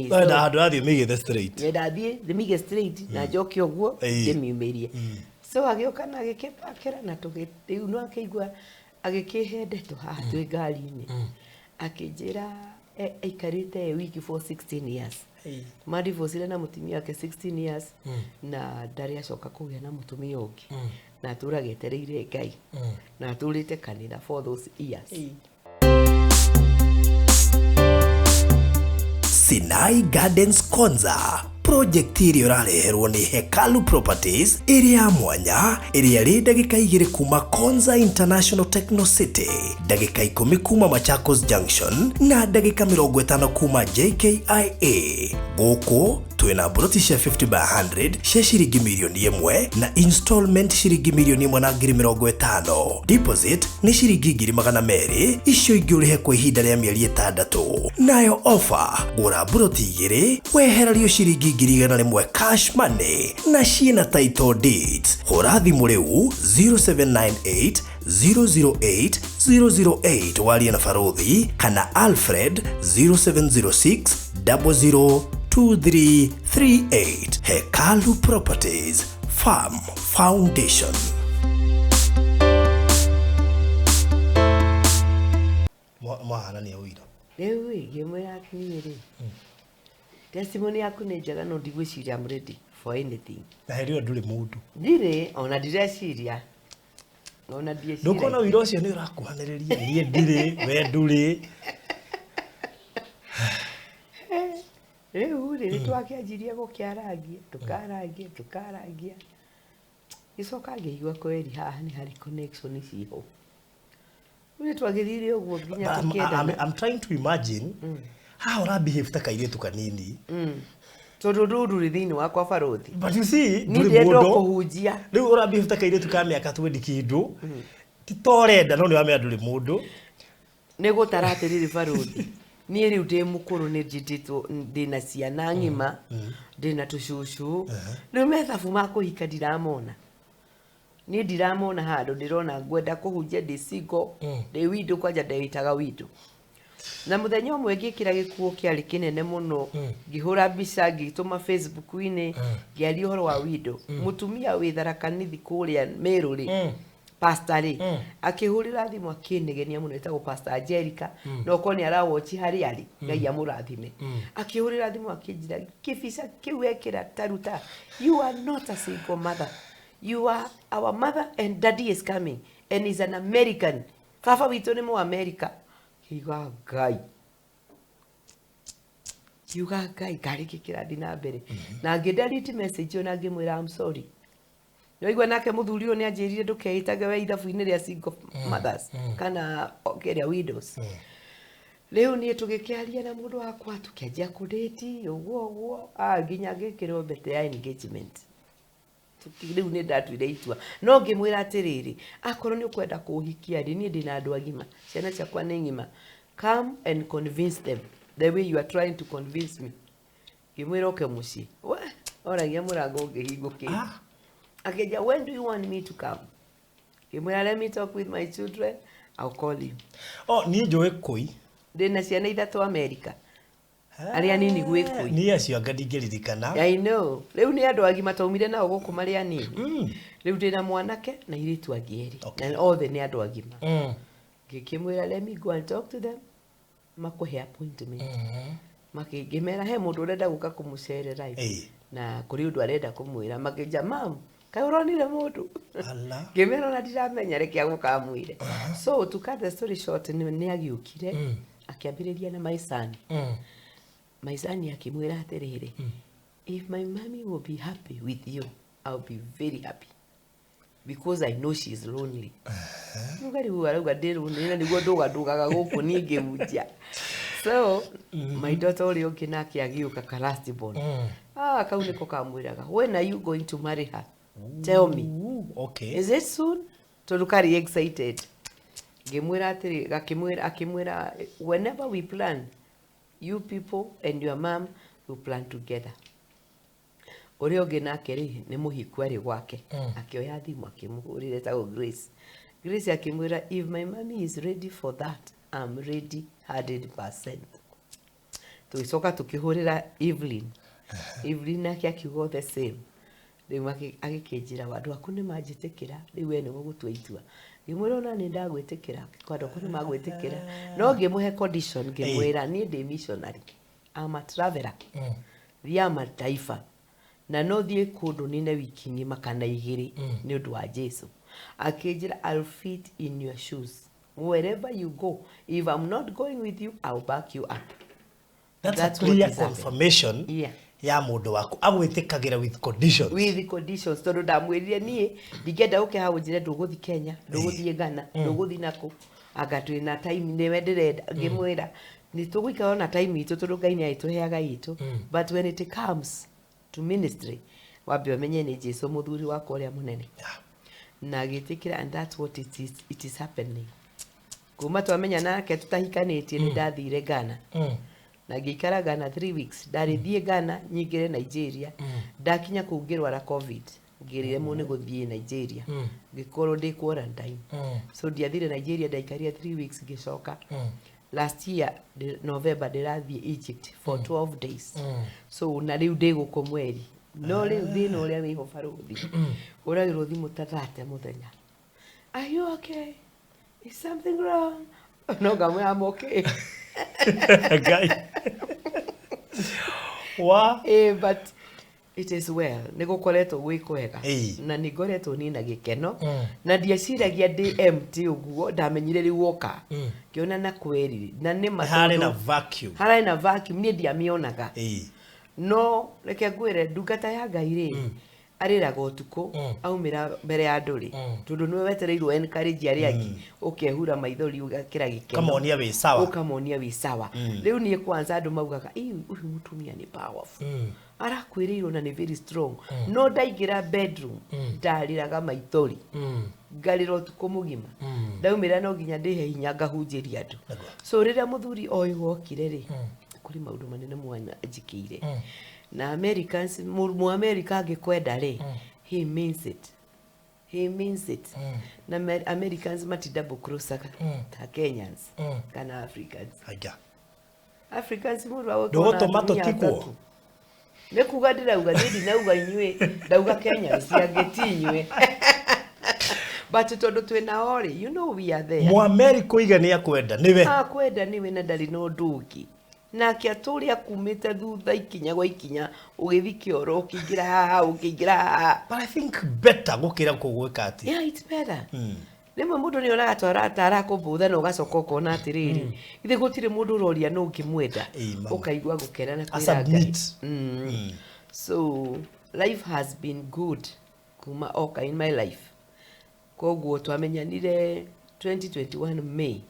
nda handu athie mige straight ndathie mige straight na njoke oguo ndimiumirie so agioka na agikipakira na tugitiu no akigua agikihe ndeto haha twi ngari-ini akijira aikarite wiki for 16 years madivocire na mutumia wake 16 years na ndari acoka kugea na mutumia ungi na turagetereire Ngai na turite kanitha for those years Sinai Gardens Konza project iri urareherwo ni Hekalu Properties area mwanya area ri ndagika 2 kuma Konza International Techno City, ndagika 10 kuma Machakos Junction na ndagika 50 kuma JKIA. Goko twina broti cia 50 by 100 cia ciringi mirioni 1 na installment ciringi mirioni 150. Deposit ni ciringi 200,000 icio ingĩ ũrĩhe kwa ihinda rĩa mĩeri 6. Nayo offer gũra broti 2 wehererio ciringi 100,000 cash money na ciina title deeds. Hũra thimũ rĩu 0798 008 008 waria na Farothi kana Alfred 0706 002338. Hekalu Properties Farm Foundation. Mwana ni wira. Leo igimwe yakinyire. Testimony yaku nĩ njega no ndigwĩciria I'm ready for anything. Na herio ndũrĩ mũndũ. Ndirĩ ona ndireciria. Ona ndieciria. Ndũkona wira ũcio nĩ ũrakuhanĩrĩria. Niĩ ndirĩ, we ndũrĩ. Rĩu rĩrĩ twakĩanjirie gũkĩarangia, tũkarangia. Icoka ngĩigua kweri haha nĩ harĩ connection ciho. Rĩu twagĩthire ũguo nginya tũkĩenda. I'm trying to imagine how ura behave ta kairĩtu kanini. Tondũ rũrũ thĩinĩ wakwa Farothi. But you see, ndũrĩ mũndũ kũhunjia. Rĩu ura behave ta kairĩtu ka mĩaka 20 kĩndũ. Ti torenda no nĩ wa mĩa ndũrĩ mũndũ. Nĩ gũtara atĩrĩrĩ Farothi. Niĩ rĩu ndĩ mũkũrũ nĩ njĩtĩtwo ndĩna ciana ng'ima, ndĩna tũcucu. Rĩu methabu ma kũhika ndiramona. Niĩ ndiramona handũ ndĩrona ngwenda kũhunjia ndĩ single, ndĩ window kwanja ndĩwĩtaga window. Na mũthenya ũmwe ngĩkĩra gĩkuũ kĩarĩ kĩnene mũno, ngĩhũra mbica ngĩtũma Facebook-inĩ, ngĩaria ũhoro wa window. Mũtumia wĩ Tharaka-Nithi kũrĩa Merũ-rĩ, Pastor rĩ, akĩhũrĩra thimũ akĩnegenia mũno etagwo Pastor Angelica, no ko nĩ arawatch harĩa arĩ, Ngai amũrathime. Akĩhũrĩra thimũ akĩnjĩra kĩbica kĩu ekĩra taruta, you are not a single mother, you are our mother and daddy is coming and is an American. Baba witũ nĩ Mũamerica. Kiuga Ngai. Kiuga Ngai karĩkĩ kĩrathi na mbere. Na ngĩdelete message ona ngĩmwĩra I'm sorry. Yoigwa nake mũthuri ũyũ nĩ anjĩrire ndũkeĩtage we ithabu-inĩ rĩa single mothers kana kĩrĩa widows. Rĩu niĩ tũgĩkĩaria na mũndũ wakwa tũkĩanjia kũdate ũguo nginya ngĩkĩrwo mbete ya engagement. Rĩu nĩ ndatuire itua no ngĩmwĩra atĩrĩrĩ akorwo nĩ ũkwenda kũhikia rĩ niĩ ndĩna andũ agima ciana ciakwa nĩ ng'ima, come and convince them the way you are trying to convince me. Ngĩmwĩra oke mũciĩ oragia mũrango ũngĩhingũkĩte. Akija, when do you want me to come? Let me talk with my children. I'll call you. Oh, ni njũĩ kũi. Ndĩna ciana ithatũ America. Arĩa nini gwĩ kũi. Ni acio anga ndingĩririkana. I know. Rĩu nĩ andũ agima taumire nao gũkũ marĩ anini. Rĩu ndĩna mwanake na airĩtu angĩ erĩ. Na othe nĩ andũ agima. Ngĩkĩmwĩra let me go and talk to them. Makũhe appointment. Makĩngĩmera he mũndũ ũrenda gũka kũmũcerera. Na kũrĩ ũndũ arenda kũmwĩra makĩnja mam kai uronire mũndũ. Ngĩmera ona ndiramenya reke agũkamwĩre. So to cut the story short nĩ agĩũkire akĩambĩrĩria na my son. My son akĩmwĩra atĩrĩrĩ, if my mommy will be happy with you, I'll be very happy because I know she is lonely. Ngari arauga ndĩrũnĩre nĩguo ndũgaga gũkũ niĩ ngĩhunjia. So my daughter ũrĩa ũngĩ nake agĩũka ka last born. Kau nĩko kamwĩraga, when are you going to marry her? Tell me. Okay. Is it soon? Tondũ kari excited. Ngĩmwĩra atĩrĩ akĩmwĩra whenever we plan, you people and your mom will plan together. Ũrĩa ũngĩ nake rĩ nĩ mũhiku arĩ gwake. Akĩoya thimũ akĩmũhũrĩra etagwo Grace. Grace akĩmwĩra if my mommy is ready for that, I'm ready 100%. Tũgĩcoka tũkĩhũrĩra Evelyn. Evelyn nake akiuga the same. Rĩu agĩkĩnjĩra andũ aku nĩ manjĩtĩkĩra rĩu we nĩguo gũtua itua. Ngĩmwĩra ona nĩ ndagwĩtĩkĩra andũ aku nĩ magwĩtĩkĩra no ngĩmũhe condition ngĩmwĩra niĩ ndĩ missionary, I'm a traveler, thia mataifa na no thiĩ kũndũ nine wiki ng'ima kana igĩrĩ nĩ ũndũ wa Jesu. Akĩnjĩra I'll fit in your shoes wherever you go. If I'm not going with you, I'll back you up. That's a clear confirmation. Ya mũndũ waku agwĩtĩkagĩra with conditions. With conditions. Tondũ ndamwĩrire niĩ ndingĩenda ũke hau njĩre ndũgũthiĩ Kenya, ndũgũthiĩ Ghana, ndũgũthiĩ nakũ. Anga twĩna time nĩwe ndĩrenda ngĩmwĩra nĩ tũgũikara na time itũ tondũ Ngai nĩ aitũheaga itũ. But when it comes to ministry wambe umenye ni Jesu muthuri wako uria munene na gitikira, and that's what it is happening. Kuma twamenya nake tutahikanitie ni ndathire Ghana na ngikara Ghana 3 weeks ndarithie Ghana nyingire Nigeria ndakinya kungirwara covid ngirire mu ni guthie Nigeria ngikorwo ndi quarantine so ndiathire Nigeria ndaikaria 3 weeks ngicoka last year November ndirathie Egypt for 12 days so na riu ndi guko mweri no riu thina uria wiho baruthi uragirwo thimu tathate muthenya, are you okay, is something wrong? No gamwe I'm okay. Guy. Wa But it is well. Nigukoretwo gwikwega na nigoretwo nina gikeno na ndiaciragia ndi empty uguo ndamenyire riu woka kiona na kweri na ni hare na vacuum ni ndiamionaga no reke ngwire ndungata ya Ngai ri ariraga utuku aumira mbere ya nduri tondu niwe wetereirwo encourage ari angi ukehura maithori ugakira gikeno ukamonia wi sawa riu nie kwanza andu maugaga uyu mutumia ni powerful arakwiriirwo na ni very strong no ndaigira bedroom ndariraga maithori ngarira utuku mugima ndaumira no nginya ndihe hinya ngahunjiria andu so riria muthuri oyu wokire ri kuri maundu manene mwana ajikire na Americans mu America angikwenda ri he means it na Americans mati double crosser ta Kenyans kana Africans mu rawo dogo tomato tikwo nekuga ndirauga ndindi nauga inywe ndauga Kenyans angetinywe but tondu twina ori you know we are there mu America igani akwenda niwe akwenda niwe na ndari no ndugi na kiaturi akumite thutha ikinya gwa ikinya ugithi kioro ukingira haha but I think better gukira kugwika ati yeah it's better rimwe mundu ni ona atara kubutha no gacoka ukona atiriri ithe gutire mundu uroria no ngimwenda ukaigwa gukera na kwira Ngai so life has been good kuma oka in my life koguo twamenyanire 2021 May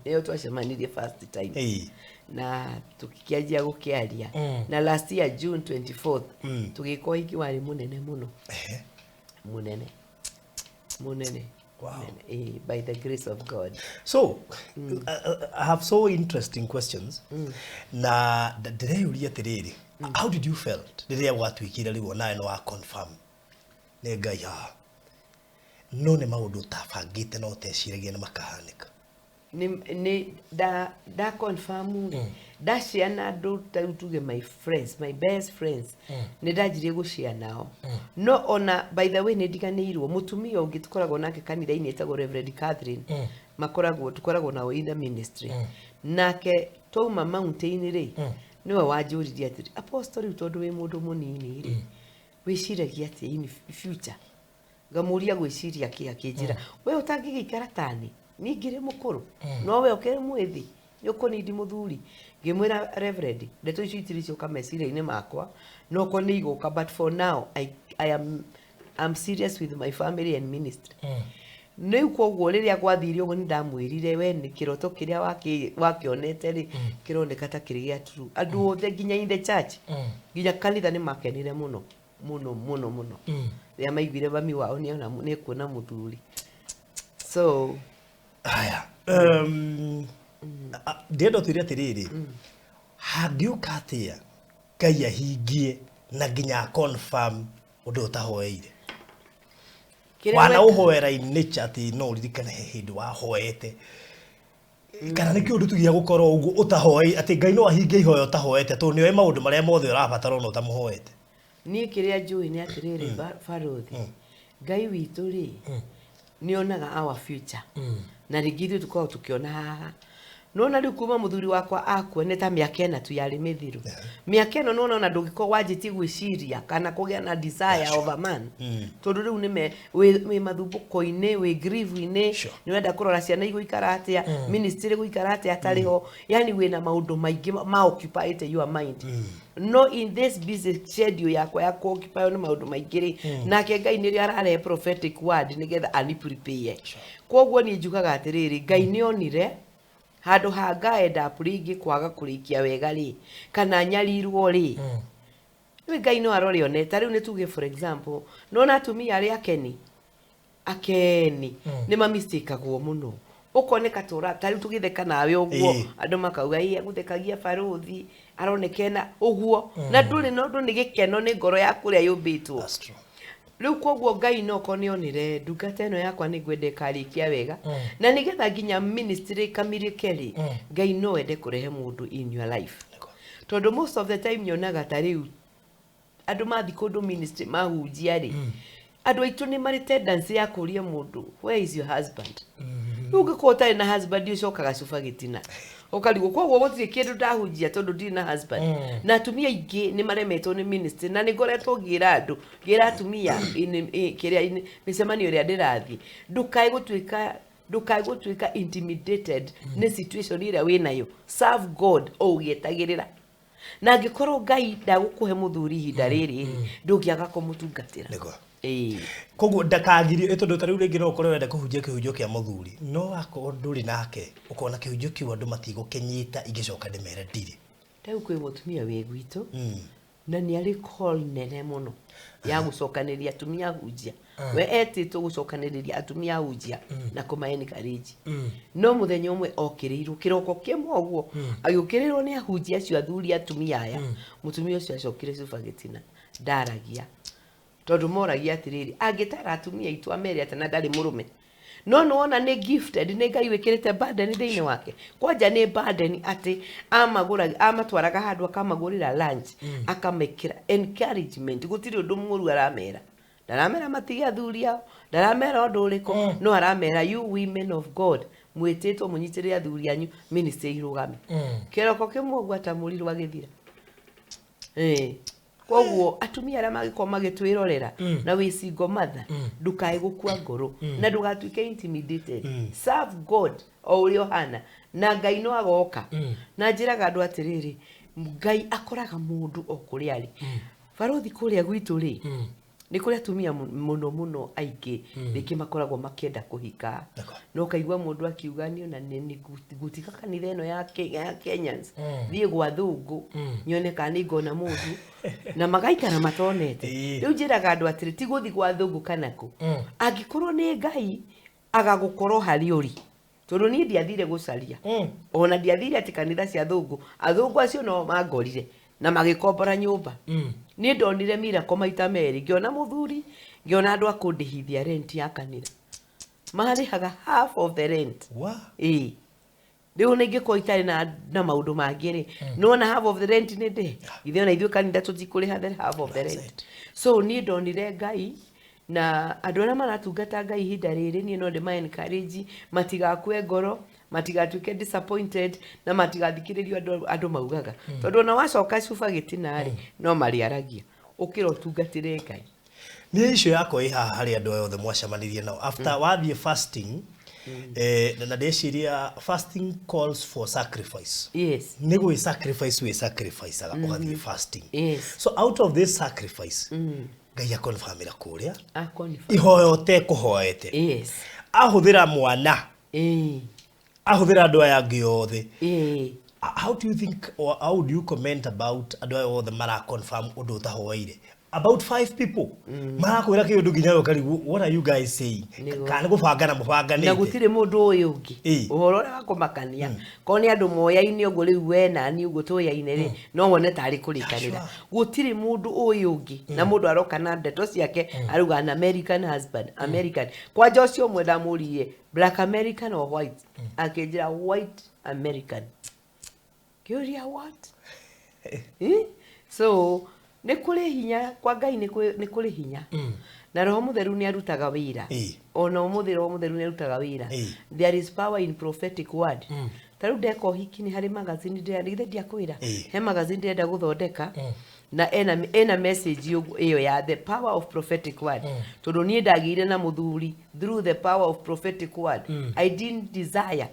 leo twacemanirie first time na tukikiajia gukiaria na last year June 24th tugikwa hiki wari munene muno munene wow by the grace of God. So I have so interesting questions na ndireyuria tiriri how did you felt ndiria gwatwikira riu nae no wa confirm ne Ngai no ne maundu tabangite no teciragia ni makahanika ni da confirm da share na do tuge my friends, my best friends ni ndajire gushare nao no ona by the way ni ndiganirwo mutumia ungi tukoragwo nake kanitha-ini etagwo Reverend Catherine tukoragwo nao in the ministry nake twauma mountain ri niwe wanjuririe atiri apostle tondu wi mundu munini ri wiciragia ati in future ngamuria gwiciria kinjira we utangigikara tani ningire mukuru no we okere mwithi yukonidi muthuri ngimwira Reverend ndeto icio itiricio kameciria-ini makwa no ko ni iguka but for now I'm serious with my family and ministry Neu koguo riria gwathire uguo ndamwirire we ni kiroto kiria wakionete ri kironeka ta kiri gia true andu othe nginya in the church nginya kanitha ni makenire muno ya maiguire bami wao ni ona ni kuona muthuri so aya ndendo turia tiriri hangiuka atia Ngai ahingie na nginya confirm undu utahoeire wana uhoera nature ati no ririkane hindi wa hoete kana ni kiundu tugia gukorwo ugu utahoei ati Ngai no ahingie ihoyo utahoete to ni we maundu maria mothe urabatara no utamuhoete ni kiria njui ni atiriri baruthi Ngai witu ri ni onaga our future na rigithi tukao tukiona haha nona riu kuma muthuri wakwa akuoneta miaka ena tu yari mithiru miaka eno nona ona ndugiko wajiti gwiciria kana kugia na desire of a man tondu riu ni we mathumbuko-ini we grieve-ini ni wenda kurora ciana iguikara atia ministry guikara atia atariho yani we na maundu maingi ma occupy your mind no in this busy schedule yakwa ya occupy ni maundu maingi nake Ngai ni ri arare prophetic word nigetha ani prepare koguo ni njugaga atiriri Ngai ni onire handu hanga enda puringi kwaga kurikia wega ri kana nyarirwo ri we Ngai no arorione ta riu ni tuge for example no na atumia ari akeni ni ma mistake agwo muno ukoneka tora ta riu tugitheka nawe ugwo andu makauga ii aguthekagia baruthi aronekena ugwo na nduri no ndu ni gikeno ni ngoro ya kuria yumbitwo. That's true. Riu kogwo Ngai no konionire ndungata eno yakwa ni gwende karikia wega na nigetha nginya ministry kamirikeri Ngai no ende kurehe mundu in your life tondu most of the time nyonaga ta riu andu mathi kundu ministry mahunjia ri andu aitu ni mari tendency ya kuria mundu where is your husband ungikota na husband ucokaga cuba gitina ukarigo kogwo gutire kindu ndahunjia tondu ndi na husband na atumia ingi ni maremetwo ni ministry na ni ngoretwo ngira andu ngira atumia kiria micemanio ria ndirathi ndukai gutwika intimidated ni situation ira winayo serve God ugietagirira na ngikorwo Ngai ndagukuhe muthuri hinda riri ndungiaga kumutungatira koguo ndakagirio tondu tariu ringi no ukorwo wenda kuhunjia kihunjio kia muthuri no akorwo nduri nake ukona kihunjio kiu andu matigukenyita ingicoka ndimere ndiri riu kwi mutumia wi gwitu na ni ari call nene muno ya gucokaniria atumia hunjia we etitwo gucokaniria atumia hunjia na kuma encourage no muthenya umwe okiriirwo kiroko kimwe ogwo agiukirirwo ni ahunjia acio athuri atumia aya mutumia ucio acokire cuba gitina ndaragia tondu moragia atiriri angitara atumia itu ameri atana ndari murume no ona ni gifted ni Ngai wikirite burden thiini wake kwanja ni burden ati amatwaraga handu akamagurira lunch akamekira encouragement gutiri undu muru aramera ndaramera matige athuri ao ndaramera undu uriko no aramera you women of God mwititwo munyitire athuri anyu ministry irugame kiroko kimwe gwata murirwa githira kogwo atumia ara magikoma magitwirorera na wicingo matha ndukae gukua ngoro na ndugatuike intimidated serve God o urio hana na Ngai no agoka na njiraga andu atiriri Ngai akoraga mundu o kuria ari baruthi kuria gwitu ri ni kuria atumia muno aingi riki makoragwo makienda kuhika no kaigwa mundu akiuga ni ona ni gutika kanitha eno ya Kenyans thie gwa thungu nyone kana ngona mundu na magaikara matonete riu njiraga andu atiri ti guthi gwa thungu kanako angikorwo ni Ngai agagukorwo hari uri tondu ni ndiathire gucaria ona ndiathire ati kanitha cia thungu athungu acio no mangorire na magikombora nyumba ni ndonire miracle maita meri ngiona muthuri ngiona andu akundihithia rent ya kanitha marihaga half of the rent riu ningiko itari na maundu mangiri no na half of the rent ni ndi ithe ona ithuĩ kanitha tutikuriha the half of the rent so ni ndonire Ngai na andu arĩa maratungata Ngai hinda rĩrĩ ni no ndĩma encourage matigakue ngoro matigatuike disappointed na matigathikiririo andu maugaga tondu ona wacoka cuba gitina ri no mariaragia ukira utungatire Ngai ni issue yako haha hari andu othe mwacamanirie nao after wathie fasting na ndeciria fasting calls for sacrifice ni gwi sacrifice we sacrifice aga ugathie fasting so out of this sacrifice Ngai akonfamira kuria ihoyo te kuhoete ahuthira mwana ahuthira andu aya angi othe how do you think or how do you comment about andu aya othe mara confirm undu utahoire about 5 people marakwira kiundu nginya ukari what are you guys saying kana gubanga na mubanga na gutire mundu uyu ungi uhoro ria wakumakania ko ni andu moya-ini ugo riu we na ni ugo toya-ini ri no wone tari kurikanira gutire mundu uyu ungi na mundu aroka na ndeto ciake aruga an American husband American kwa Joshua umwe ndamurie black American or white akejira white American kiuria what so ni kuri hinya kwa Ngai ni kuri hinya na roho mutheru ni arutaga wira ona roho mutheru ni arutaga wira there is power in prophetic word taru ndeko hiki ni hari magazine ndia kwira he magazine ndia guthondeka na ena message iyo ya the power of prophetic word tondu ni ndagire na muthuri through the power of prophetic word I didn't desire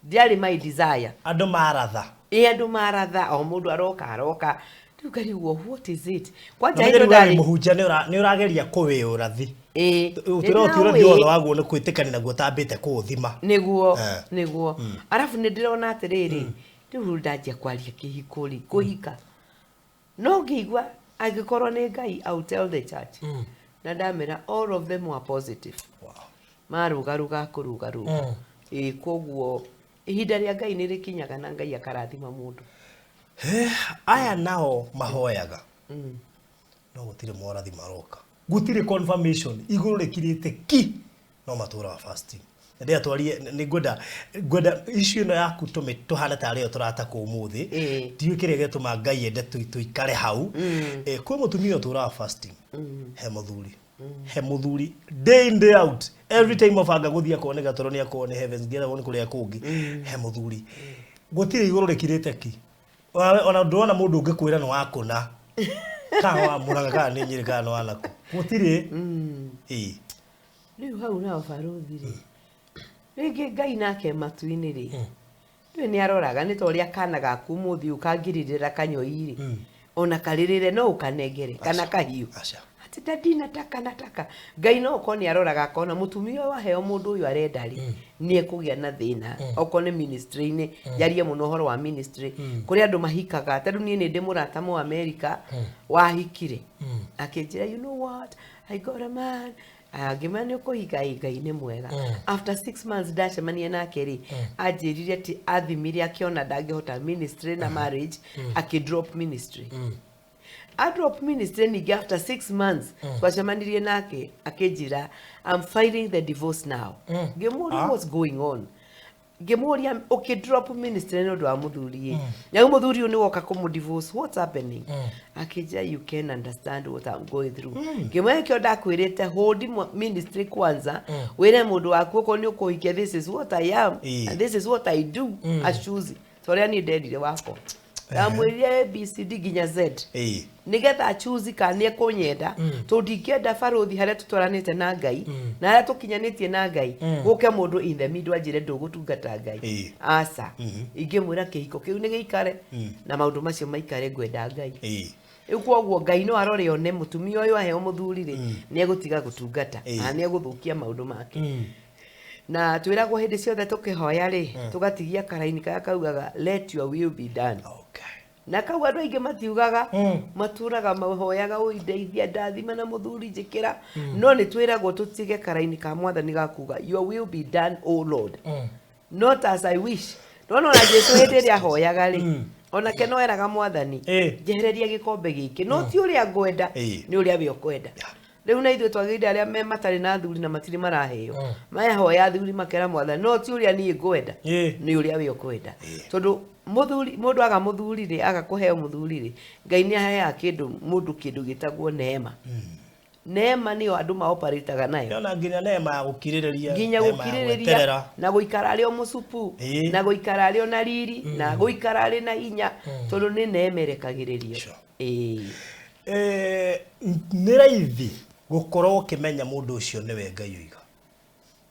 diari my desire andu maratha andu maratha o mundu aroka tukari what is it kwanja hiyo ndari muhunja ni urageria kuwiura thi utira ndiothe waguo ni kwitikani naguo tambite kuthima niguo arafu ni ndirona atiriri riu ndajia kwaria kihikuri kuhika no ngigwa Agikorwo nĩ Ngai, I'll tell the church. Na ndamera all of them were positive. Wow. Marugaruga kurugaruga. Koguo ihinda rĩa Ngai nĩ rĩkinyaga na Ngai akarathima mundu. Aya nao mahoyaga. No gutire morathi maroka. Gutire confirmation iguru rekirite ki no matura fasting. Ndia twarie ni gwenda issue no yaku tuhana tari turata ku umuthi tiwe kirege tuma Ngai ende tuikare hau kwi mutumia tura fasting he muthuri day in day out every time ofanga guthia kone gatoro ni akone heavens ngira woni kuria kungi he muthuri gutire iguru rekirite ki ona ndona mundu ungikwira no wakuna kawa muraga kana ni nyiri kana wanako gutire riu hau na baruthire rĩngĩ Ngai nake matu-inĩ rĩ rĩu nĩ aroraga nĩ toria kana gaku mũthi ũkangirĩrĩra kanyoi rĩ ona karĩrĩre no ũkanengere kana kahiũ ati dadi nataka Ngai no ko nĩ aroraga akona mũtumia wa heo mũndũ ũyũ arenda rĩ nĩ ekũgĩa na thĩna oko nĩ ministry-inĩ yarie mũno horo wa ministry kũrĩ andũ mahikaga tondũ niĩ nĩ ndĩ mũrata mu America wahikire akĩnjĩra you know what I got a man agimani ukohika Ngai nĩ mwega after 6 months ndacemania nake ri anjirire ati athimire akiona ndangĩhota ministry na marriage akidrop ministry drop ministry ni after 6 months twacemanirie nake akijira I'm filing the divorce now ngimuria what's going on ngimuria drop ministry no ndo amuthuri na muthuri ni woka kumu divorce what's happening akija you can understand what I'm going through ngimwekio ndakwirite hold ministry kwanza wire mundu waku ko ni ukuhikia this is what I am and this is what I do as choose toria ni ndendire wako amwire BCD ginya Z nigetha choose kana ekunyenda tundingenda baruthi haria tutwaranite na Ngai na haria tukinyanitie na Ngai guke mundu in the middle ajire ndugutungata Ngai asa ingimwira kihiko kiu ni giikare na maundu macio maikare ngwenda Ngai Ikuoguo Ngai no arore one mutumia uyu aheo muthuri ri ni egutiga gutungata na ni eguthukia maundu make na twiragwo hindi ciothe tukihoya ri tugatigia karaini kaya kaugaga let your will be done na kau andu aingi matiugaga maturaga mahoyaga uindeithia ndathima na muthuri njikira no ni twiragwo tutige karaini ka mwathani gakuga your will be done o Lord not as I wish no na Jesu hindi ria hoyaga ri ona ke no eraga mwathani jehereria gikombe giki no ti uria ngwenda ni uria we ukwenda riu na ithuĩ twagĩrĩire arĩa me matarĩ na thuri na matirĩ maraheo mahoya thuri makera mwathani no ti uria niĩ ngwenda ni uria we ukwenda tondu muthuri mundu aga muthuri ri aga kuheo muthuri ri Ngai ni aheaga mundu kindu gitagwo neema neema niyo andu ma operataga nayo na nginya neema ya gukirĩrĩria na guikara ari o musupu na guikara ari na riri na guikara ari na hinya tondu ni neema irekagĩrĩrio nĩ raithi gukorwo ukimenya mundu ucio ni we Ngai uiga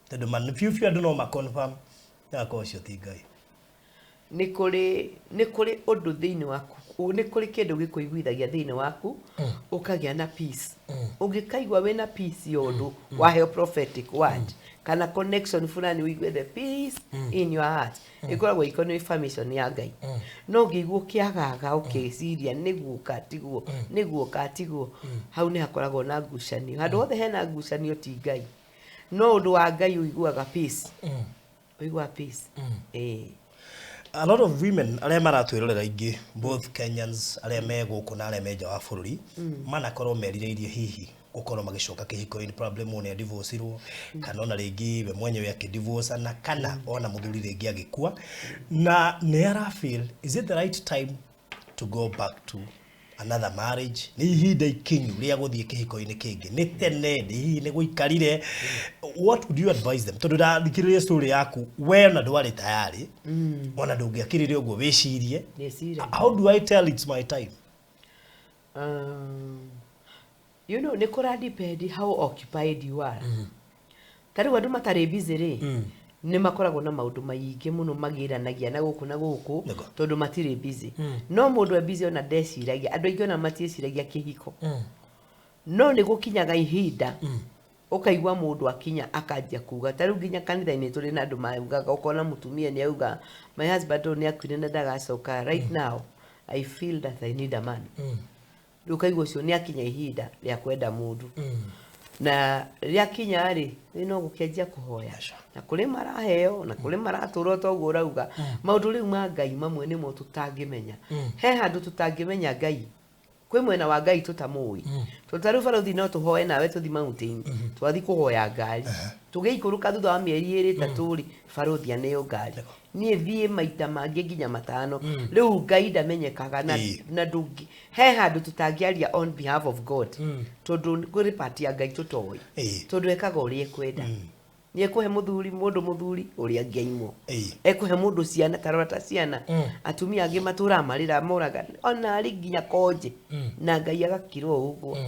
tondu man few andu no ma confirm na ko ucio ti Ngai ni kuri undu thiini waku ni kuri kindu gikuiguithagia thiini waku ukagia na peace ungikaigwa wena peace yondu waheo prophetic word kana connection fulani wigue the peace in your heart ikoragwo ikono information ya Ngai no ngiguo kiagaga ukiciria niguo katigwo hau ni hakoragwo na ngucanio handu hothe hena ngucanio ti Ngai no undu wa Ngai uiguaga peace uigua peace a lot of women aria maratwirorera ingi both Kenyans aria me guku na aria me nja wa bururi manakorwo merirĩirie hihi gukorwo magicoka kihiko-ini problem one divorce ro kana ona ringi we mwenyewe akidivorce na kana ona muthuri ringi agikua na ne ara feel is it the right time to go back to another marriage ni ihinda ikinyu ria guthie kihiko-ini kingi ni tene ni guikarire what would you advise them tondu da thikiriria story yaku we na ndwari tayari ona ndungiakirire uguo wicirie how do I tell it's my time you know ni kura depend how occupied you are tari wandu matari busy ri ni makoragwo na maundu maingi muno magiranagia na guku tondu matiri busy no mundu e busy ona ndeciragia andu aingi ona matieciragia kihiko no ni gukinyaga ihinda ukaigwa mundu akinya akanjia kuga tari nginya kanitha-ini turi na andu maugaga ukona mutumia ni auga my husband ni akwire na ndagacoka right now I feel that I need a man Ndukaigwa ucio ni akinya ihinda rĩa kwenda mundu na rĩa kinya ri no gukenjia kuhoya na kuri maraheo na kuri maratũrwo toguo urauga maundu riu ma Ngai mamwe nimo tutangimenya he handu tutangimenya Ngai kwi mwena wa Ngai tutamui tutaru baruthi no tuhoe nawe tuthi mountain twathi kuhoya ngari tugeikuruka thutha wa mieri 2 3 ri baruthi aneo ngari nie thie maita mangi nginya matano riu Ngai ndamenyekaga na ndungi he handu tutangiaria on behalf of God tondu kuri party ya Ngai tutoi tondu ekaga uria kwenda NIEKUHE muthuri mundu muthuri uria ngiaimo ekuhe mundu ciana tarota ciana atumia angi matura marira moraga ona ari nginya koje na Ngai agakirwo uguo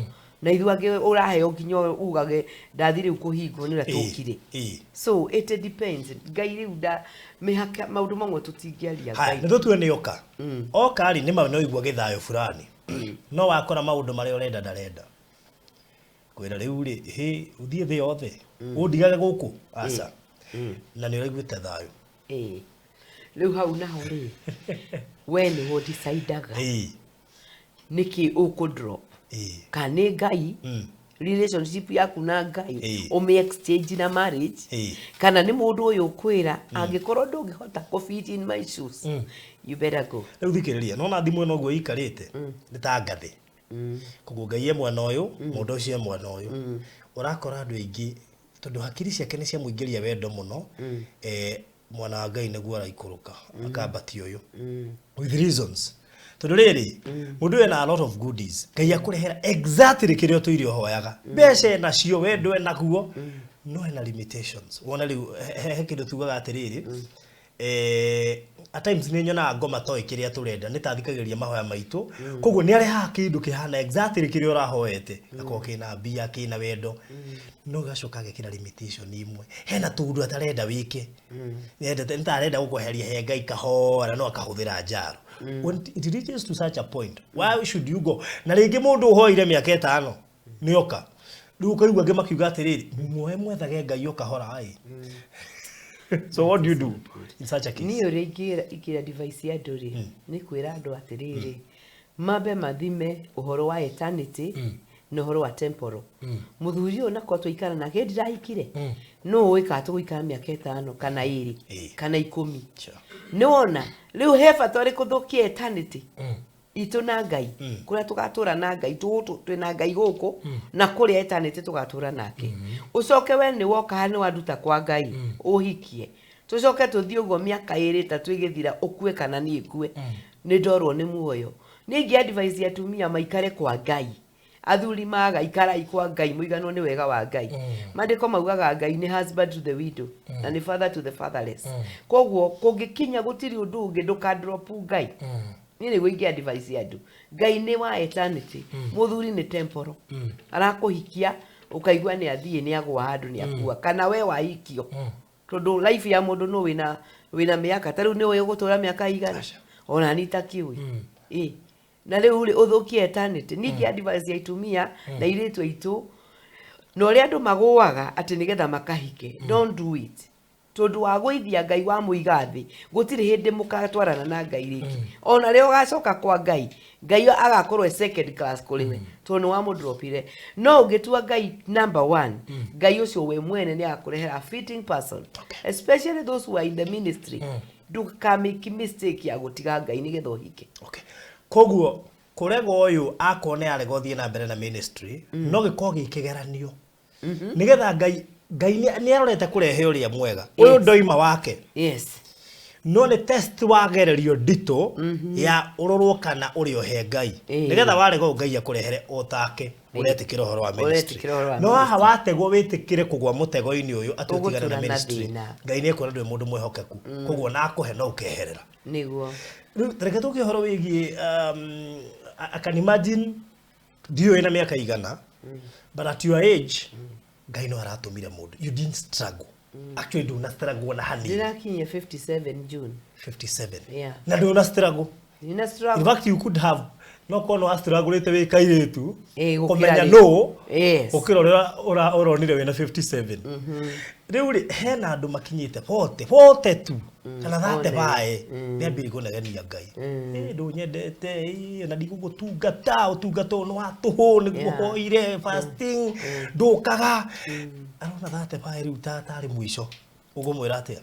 na ithu angi uraheo nginya ugage ndathire ukuhingwo ni ratukire so it depends Ngai riu nda mihaka maundu mamwe tutingiaria Ngai nä tå tue nä oka oka rä nä ma no igua gä thayå fulani no wakora maundu marä a å renda ndarenda kwä ra rä u rä hä å thiä thä yothe å ndigage gå kå aca na nä å raiguä te thayå rä hau naho rä we nä wo decidaga nä kä å kå drop kana nä Ngai relationship yaku na Ngai ume exchange na marriage kana nä må ndå å yå kwä ra angä korwo ndå ngä hota fit in my shoes you better go rä u thikä rä ria nona thimå ä no guo ikarä te nä ta ngathä koguo Ngai e mwena å yå må ndå å cio e mwena å yå å rakora andå aingä tondå hakiri ciake nä ciamå ingä ria wendo må no mwana wa Ngai nä guo araikå rå ka akambatia å yå with reasons tondu riri mundu ena a lot of goodies Ngai akurehera exactly kirio tuirio hoyaga mbeca nacio wendo naguo no ena limitations wona riu he kindu tugaga atiriri at times ni nyona ngoma toi kiria turenda nitathikagiria mahoya maitu koguo ni areha kindu kihana exactly kirio urahoete gako kina mbia kina wendo no gacoka gekira limitation imwe hena tundu atarenda wike nenda ntarenda gukuheria he Ngai kahora no akahuthira njaro when it reaches to such a point why should you go na ringi mundu uhoire miaka 5 ni oka riu kaigua ngi makiuga atiriri muoe mwethage Ngai okahora ai so what do you do in such a case ni uri ikira device ya nduri ni kwira andu atiriri mabe mathime uhoro wa eternity no uhoro wa temporal muthuri ona ko tuikara na gedi raikire no wika tuguikara miaka 5 kana 2 kana 10 nona riu hefa twari kuthukia eternity itu na Ngai kuria tugatura na Ngai twina Ngai guku na kuria eternity tugatura nake ucoke we ni woka hani waduta kwa Ngai uhikie tucoke tuthie ugo miaka 2 3 igithira ukue kana ni ikue ni ndorwo ni muoyo ningi advice atumia maikare kwa Ngai athuri maga ikara ikwa Ngai muigano ni wega wa Ngai mandiko maugaga Ngai ni husband to the widow na ni father to the fatherless koguo kungikinya gutiri undu ungi nduka drop Ngai ni gwingi advice yadu Ngai ni wa eternity muthuri ni temporal arakuhikia ukaigua ni athie ni agwa handu ni akua kana we waikio tondu life ya mundu no wina miaka taru ni we gutura miaka igana ona nitakiwi na riu ri uthukie eternity niki advice ya itumia na iretu itu no ri andu maguaga ati nigetha makahike don't do it tondu wa gweithia Ngai wa muigathi gutiri hindi mukatwarana na Ngai riki ona ri ugacoka kwa Ngai Ngai agakorwo second class kuriwe tondu wa mudropire no ugitua Ngai number 1 Ngai ucio we mwene ni akurehera fitting person especially those who are in the ministry do make mistake ya gutiga Ngai nigetha uhike koguo kurego uyu akone arego thie na mbere na ministry no giko gikigeranio nigetha Ngai ni arorete kurehe uria mwega uyu ndoima wake no ni test wagererio ndito ya urorwo kana uri ohe Ngai nigetha warego Ngai akurehere utake uretikira horo wa ministry no haha wategwo witikire kugwa mutego-ini uyu atutigana na ministry Ngai ni ekora ndwe mundu mwehokeku koguo na akuhe no ukeherera niguo reke tuke horo wigi I can imagine dio ina miaka igana but at your age Ngai no aratumire mundu you didn't struggle actually do not struggle na hani ndirakinya 57 June 57 yeah na do not struggle in fact you could have no kono astragulite we kairetu komenya no ukirorera uronire we na 57 riu ri hena andu makinyite 40 tu kana thate bae ni ambiri kunegenia Ngai ndu nyendete na ndigugutungata utungato no atuhu niguo hoire fasting ndukaga arona thate bae riu tari mwisho ugumwira atia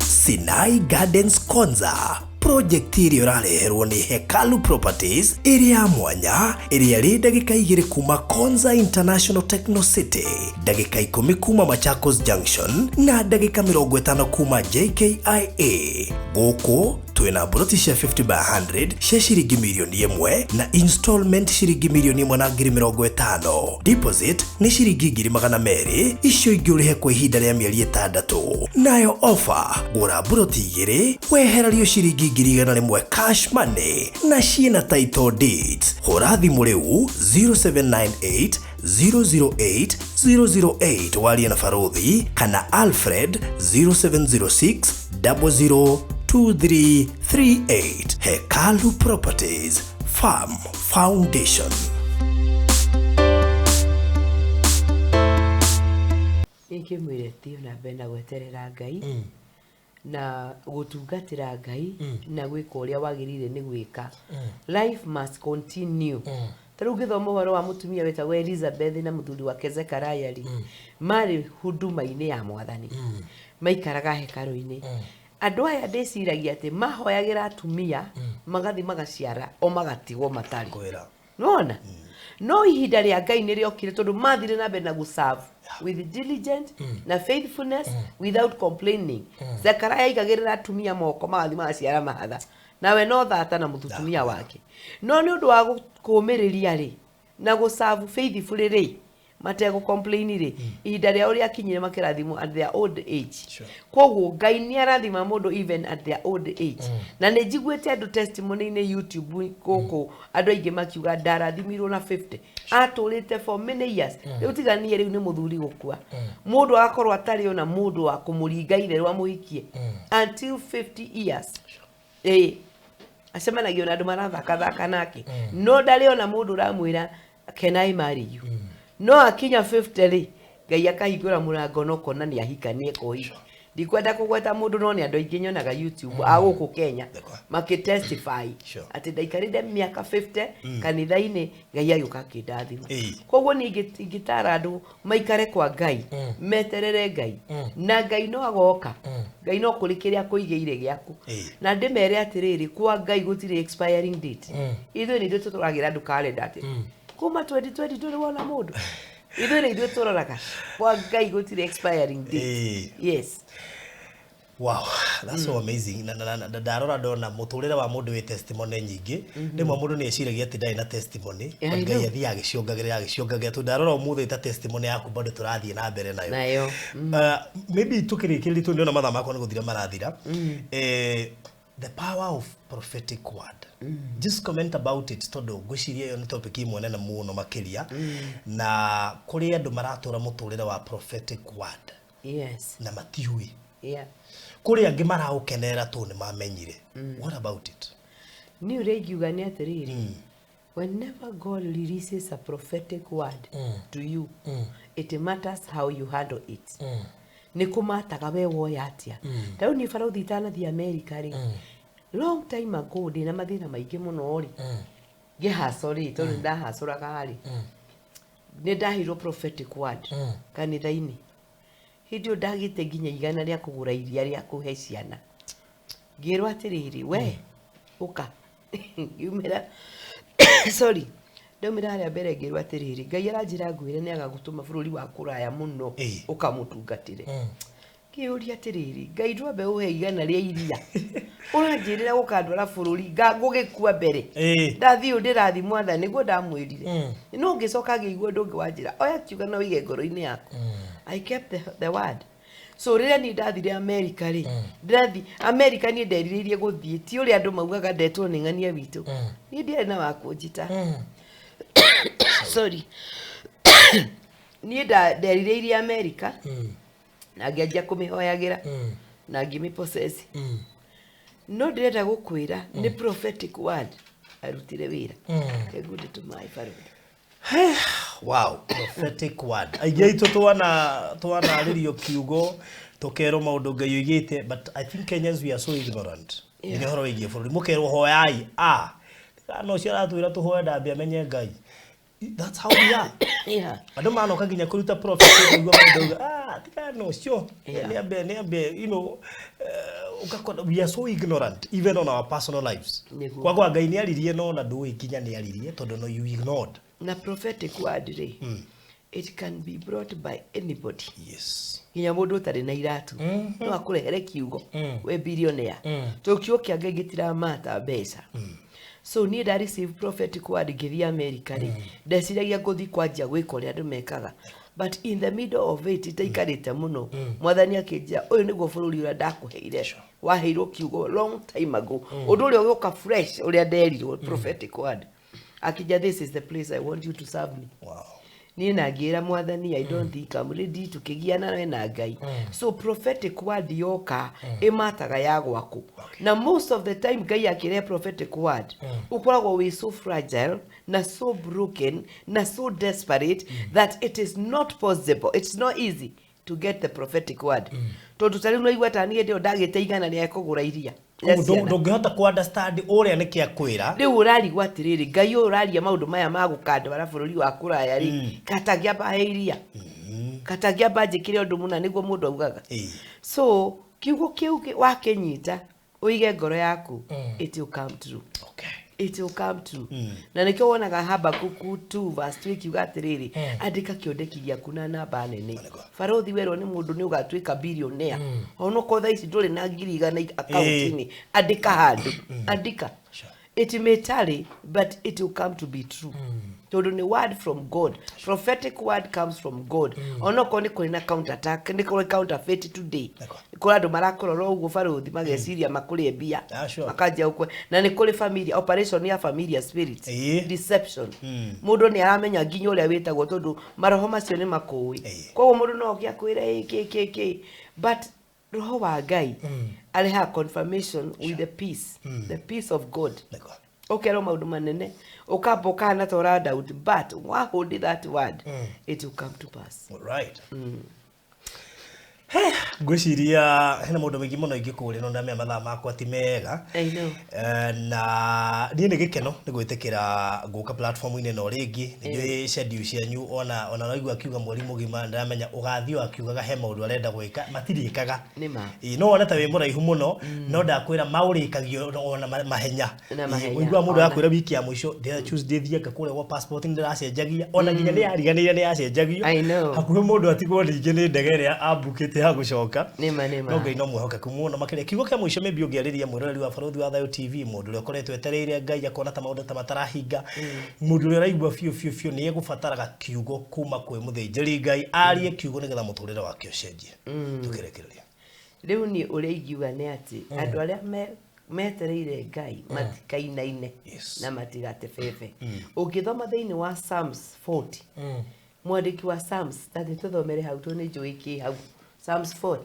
Sinai Gardens Konza project iri urareherwo ni Hekalu Properties iri ya mwanya iri ya ndagika 2 kuma Konza International Techno City, ndagika 10 kuma Machakos Junction na ndagika 50 kuma JKIA. Goko twina broti cia 50 by 100 cia ciringi milioni 1 na installment ciringi milioni 150. Deposit ni ciringi 200 icio ingĩ ũrĩhe kwa ihinda rĩa mĩeri 6. Nayo offer gũra broti 2 wehererio ciringi 100 cash money na ciina title deeds. Hũra thimũ rĩu 0798 008 008 warie na Farothi kana Alfred 0706 002338. Hekalu Properties Farm Foundation. Ikimwire tio na benda gweterera Ngai na gutungatira Ngai na gwika uria wagirire ni gwika. Life must continue. Taru githomo horo wa mutumia wetagwo Elizabeth na muthuri wake Zechariah mari huduma-ini ya Mwathani maikaraga hekalu-ini. Andu aya ndiciragia ati mahoyagira atumia magathi magaciara o magatigwo matari nona no ihinda ria Ngai ni riokire tondu mathire na mbere na guserve with diligent na faithfulness without complaining. Zechariah igagirira atumia moko magathi magaciara mahatha nawe no thata na muthutumia wake no ni undu wa kumiriria ri na guserve faithfully ri matego complain ri ihinda ria uria kinyire makirathimo at their old age. Koguo Ngai ni arathima mundu even at their old age. Na ni njiguite andu testimony ni YouTube koko andu aingi makiuga ndarathimirwo na 50 aturite for many years. Riu tiganie riu ni muthuri gukua mundu akorwo atari ona mundu wa kumuringa ithe wa muhikie until 50 years. Asemanagio na andu marathaka nake no ndari ona mundu ramwira can I marry you. No akinya 50 ri Ngai akahingura murango no kona ni ahikanie kohi. Ndikwenda kugweta mundu no ni andu aingi nyonaga YouTube aguku Kenya makitestify ati ndaikarire miaka 50 kanitha-ini Ngai ayuka kindathima. Koguo ni ingitara andu maikare kwa Ngai meterere Ngai na Ngai no agoka. Ngai no kurikiria kuigeire giaku na ndimere atiriri kwa Ngai gutire expiring date. Ithu ni ndio turagira andu calendar ati kuma 2020 tuli wona mundu ithu ni ndio turoraga kwa Ngai gutire expiring date. Yes. Wow, that's so amazing. Ndarora ndona muturire wa mundu wi testimony nyingi rimwe mundu ni eciragia ati ndai na testimony Ngai athi agiciongagirira tu ndarora umuthe ta testimony yaku bado turathie na mbere nayo. Maybe tukirikiri tu ndiona mathaa makwa ni guthira marathira. The power of prophetic word. Just comment about it todo gwiciria yo ni topic imwe nene muno makiria na kuri andu maratura muturire wa prophetic word. Yes. Na matiui. Yeah. Kuri angi maraukenera tu ni mamenyire. What about it? Ni uregiuga ni atiriri. Whenever God releases a prophetic word to you, it matters how you handle it. Ni kumataga we woya atia. Tau ni Farothi tana thi America ri. Long time ago ndina mathina maingi muno ri. Ngihacori tondu ndahacuraga hari. Ni ndahirwo prophetic word kanitha-ini. Hidio ndagite nginya igana ria kugura iria ria kuhe ciana. Ngirwo atiriri we uka yumira sorry ndomira haria mbere ngirwo atiriri Ngai aranjira ngwire ni agagutuma bururi wa kuraya muno ukamutungatire. Kiuria atiriri Ngai ndwambe uhe igana ria iria uranjirira gukandwara bururi ngugikua mbere ndathi ndirathi Mwathani niguo ndamwirire no ngicoka ngiigua ndungi wanjira oya kiuga no wige ngoro-ini yaku. I kept the word. So riria ni ndathire America ri ndathi America ni nderiririe guthie ti uri andu maugaga ndetwo ni ng'ania witu ni ndiari na wakunjita sorry ni nderiririe America na ngianjia kumihoyagira na ngimipossess no ndirenda gukwira ni prophetic word arutire wira good to my family. Wow, prophetic word. Aigeito twana ririo kiugo tokero maundu ngai yigite, but I think Kenyans we are so ignorant. Ni horo igie bũrũri mukero hoyai no cio ratwira tuhoe ndambia menye ngai. That's how we are. Andu manoka nginya kuruta prophecy kuigua maundu tika no cio niambe you know we are so ignorant even on our personal lives. Kwa ngai ni aririe no na ndu ikinya ni aririe tondu no you ignored. Na prophetic word it can be brought by anybody. Yes. Nginya mundu utari na iratu no akurehere kiugo we billionaire tokio kiange gitira mata mbeca. So ni da receive prophetic word ngithia America ri ndeciragia nguthi kwanjia gwika uria andu mekaga, but in the middle of it itaikarite muno mwathani akinjia uyu niguo bururi uria ndakuheire waheirwo kiugo long time ago undu uria ugoka fresh uria nderirwo prophetic word akija this is the place I want you to serve me. Wow. Ni nagira mwathani I don't think I'm ready tukigiana nawe na ngai. So prophetic word yoka imataga ya gwaku. Na most of the time ngai akire prophetic word ukoragwo we so fragile na so broken na so desperate that it is not possible, it's not easy to get the prophetic word. Tondu tari no igwa tani ndio ndagite igana ni ekugura iria. Ndungihota ku understand uria niki akwira riu urarigwa atiriri ngai uraria maundu maya magukanda bara bururi wa kuraya ri katagia baheiria katagia bajikire undu muna niguo mundu augaga. So kiugo kiu wakenyita uige ngoro yaku it will come true. Okay. It will come true. Na nikio wonaga Habakuku 2 verse 2 kiuga atiriri andika kiondekiria kuna namba nene farothi wero ni mundu ni ugatwika billionaire ono ko thaisi nduri na ngiri igana account-ini andika handu andika it may tarry but it will come to be true. Tondu ni word from God. Prophetic word comes from God. Ono ko ni kuna counter attack ni kuna counterfeit today. Kuna andu marakorora uguo farothi mageciria makuri mbia makaja ukwe na ni kuri family operation ya familiar spirit deception. Mundu ni aramenya nginya uria witagwo tondu maroho macio ni makui. Kwa mundu no gia kwira ke but roho wa ngai aliha confirmation with the peace of God. Okero maundu manene ukaboka na tora doubt but hold that word it will come to pass. All right. Gwiciria hena maundu maingi muno ingikuri no ndamya mathaa makwa ti mega. I know. Na ni gikeno ni gwitikira guka platform ine no ringi ni schedule cianyu ona naigua akiuga mweri mugima ndamenya ugathio akiugaga he maundu arenda gwika matirikaga nima no ona ta we muraihu muno no ndakwira maurikagio ona mahenya igua mundu akwira wiki ya mwisho Tuesday thia ngakure wa passport ndiracenjagia ona nginya ni ariganire ni acenjagio hakuhe mundu atigwo ringi ni ndegere abukite ha gucoka nima no ngai no mwehoka kumuona makire kiugo kia mwisho maybe ungiariria mwirori wa Farothi wa Thayo TV mundu ule ukoretwe etereire ngai akona ta maundu ta matarahinga mundu ule raigwa fio ni egubataraga kiugo kuma kwe muthinjiri ngai arie kiugo nigetha muturire wake ucenjie tukirekereria riu ni ureigiwa ni ati andu aria metereire ngai matikainaine na matigate fefe ungithoma thiini wa Psalms 40 mwandiki wa Psalms tati tuthomere hau tu ni njuiki hau Psalms 40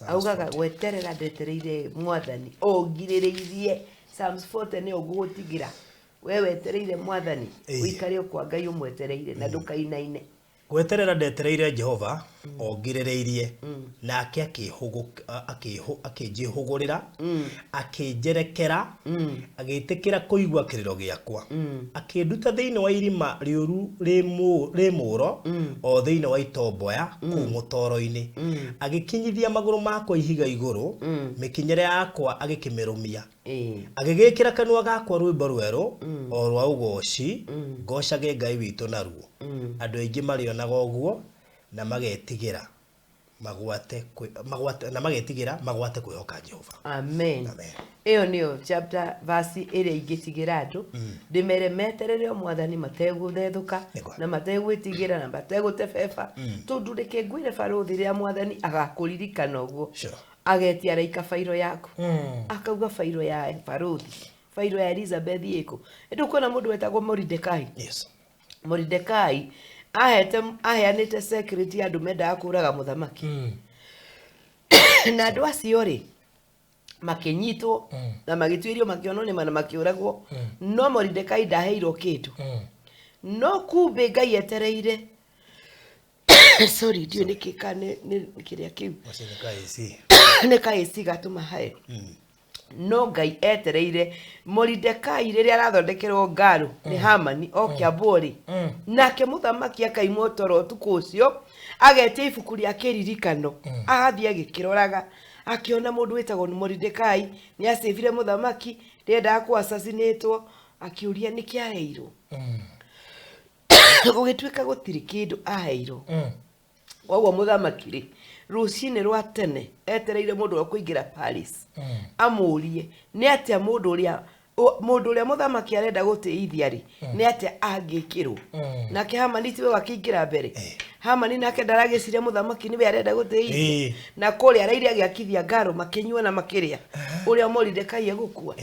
augaga gweterera ndetereire mwathani ongiriririe Psalms 40 ni uguutigira we wetereire mwathani uikare kwa ngai umwetereire na ndukainaine gweterera ndetereire Jehova ongiriririe nake akijihugurira akijerekera agitikira kuigwa kiriro giakwa akinduta thiini wa irima riuru rimuro o thiini wa itomboya kumutoro-ini agikinyithia maguru makwa ihiga iguru mikinyere yakwa agikimirumia agigikira kanua gakwa rwimbo rweru o rwa ugoci ngocage ngai witu naruo andu aingi marionaga uguo na magetigira magwate kwihoka Jehova. Amen. Iyo niyo chapter verse iria ingitigira andu ndimere meterere mwathani mateguthethuka na mategwitigira na mategutebeba tondu reke ngwire Farothi ria mwathani agakuririkana uguo agetia araika fairo yaku akauga fairo ya Farothi fairo ya Elizabeth yiko ndu kona mundu wetagwo Mordecai. Mordecai aheanite secret andu menda akuraga muthamaki na andu acio ri makinyitwo na magituirio makionwo ni mana makiuragwo no Mordekai ndaheirwo kindu no kumbe Ngai etereire sorry dio nikika ni kiria kiu ni kaisi gatuma hae no Ngai etereire Mordekai riria arathondekerwo ngaru ni Hamani okia bori nake muthamaki akaimwo toro tuko ucio agetia ibuku ria kiririkano agathie agikiroraga akiona mundu wetagwo ni Mordekai ni acevire muthamaki renda ku assassinatwo akiuria niki aheirwo gugituika gutiri kindu aheirwo wao muthamaki ri rucini rwa tene etereire mundu wa kuingira Paris amurie ni atia mundu uria muthamaki arenda gutiithia ri ni atia angikirwo nake Hamani tiwe wakiingira mbere Hamani nake ndaragiciria muthamaki niwe arenda gutiithia na kuri araire agiakithia ngaro makinyua na makiria uria Mordekai egukua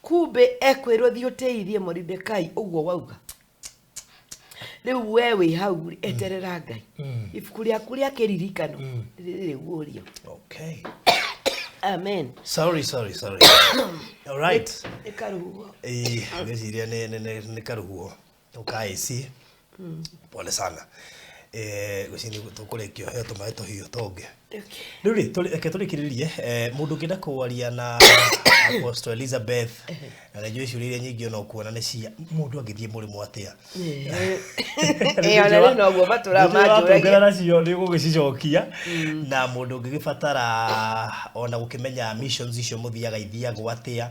kumbe ekwirwo thi uteithie Mordekai uguo wauga riu wewe hau eterera Ngai ibuku riaku ria kiririkano rigurio okay amen sorry all right ekaruhuo ngeciria ne karuhuo ukaisi pole sana gucini tukurekio he tumae tuhiu tonge ruri tũrĩkĩrĩrie mũndũ ngĩenda kũaria na Apostle Elizabeth na najua icio nyingi ona kuona nĩ cia mũndũ angĩthie mũrĩmo atĩa ona no gwo batura manjũragia nacio nĩ gũgĩcicokia na mũndũ ũngĩgĩbatara ona gũkĩmenya missions icio mũthiaga ithiagwo atĩa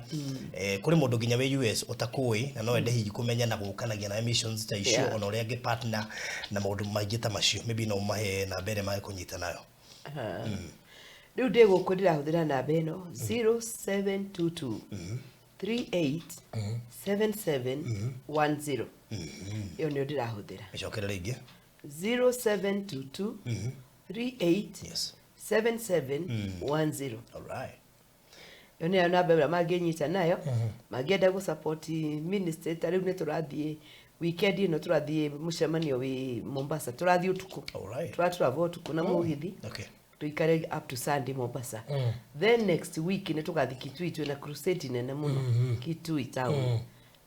kũrĩ mũndũ nginya wĩ US ũtakũĩ na no ende hihi kũmenya na gũkanagia na missions ta icio ona ũrĩa angĩ partner na maũndũ maingĩ ta macio maybe no mahe na mbere mahe kũnyita nayo riu ndĩgũkũ ndĩrahũthĩra namba ĩno 0722 38 7710 iyo nĩyo ndĩrahũthĩra icokera rĩngĩ 0722 38 7710 alright iyo nĩyo namba ĩrĩa mangĩnyita nayo mangĩenda gũsupport ministry ta rĩu nĩ tũrathiĩ weekend ino tũrathiĩ mũcemanio wi Mombasa tũrathiĩ ũtukũ tũratũrava ũtukũ na mũgithi okay tuikare up to Sunday Mombasa then next week ni tugathi Kitui twina crusade nene muno Kitui town